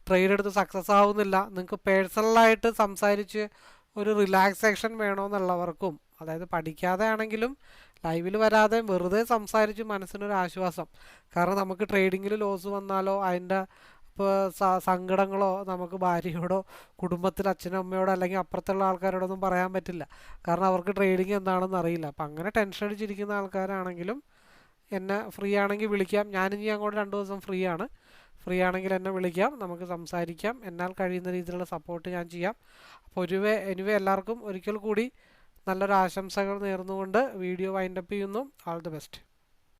ട്രേഡ് എടുത്ത് സക്സസ് ആവുന്നില്ല, നിങ്ങൾക്ക് പേഴ്സണലായിട്ട് സംസാരിച്ച് ഒരു റിലാക്സേഷൻ വേണമെന്നുള്ളവർക്കും, അതായത് പഠിക്കാതെ ആണെങ്കിലും ലൈവിൽ വരാതെ വെറുതെ സംസാരിച്ച് മനസ്സിനൊരു ആശ്വാസം. കാരണം നമുക്ക് ട്രേഡിങ്ങിൽ ലോസ് വന്നാലോ അതിൻ്റെ ഇപ്പോൾ സങ്കടങ്ങളോ നമുക്ക് ഭാര്യയോടോ കുടുംബത്തിൽ അച്ഛനും അമ്മയോടോ അല്ലെങ്കിൽ അപ്പുറത്തുള്ള ആൾക്കാരോടൊന്നും പറയാൻ പറ്റില്ല. കാരണം അവർക്ക് ട്രേഡിങ് എന്താണെന്ന് അറിയില്ല. അപ്പം അങ്ങനെ ടെൻഷൻ അടിച്ചിരിക്കുന്ന ആൾക്കാരാണെങ്കിലും എന്നെ ഫ്രീ ആണെങ്കിൽ വിളിക്കാം. ഞാനിനി അങ്ങോട്ട് 2 ദിവസം ഫ്രീ ആണെങ്കിൽ എന്നെ വിളിക്കാം, നമുക്ക് സംസാരിക്കാം. എന്നാൽ കഴിയുന്ന രീതിയിലുള്ള സപ്പോർട്ട് ഞാൻ ചെയ്യാം. അപ്പോൾ എനിവേ എല്ലാവർക്കും ഒരിക്കൽ കൂടി നല്ലൊരു ആശംസകൾ നേർന്നുകൊണ്ട് വീഡിയോ വൈൻഡപ്പ് ചെയ്യുന്നു. All the best.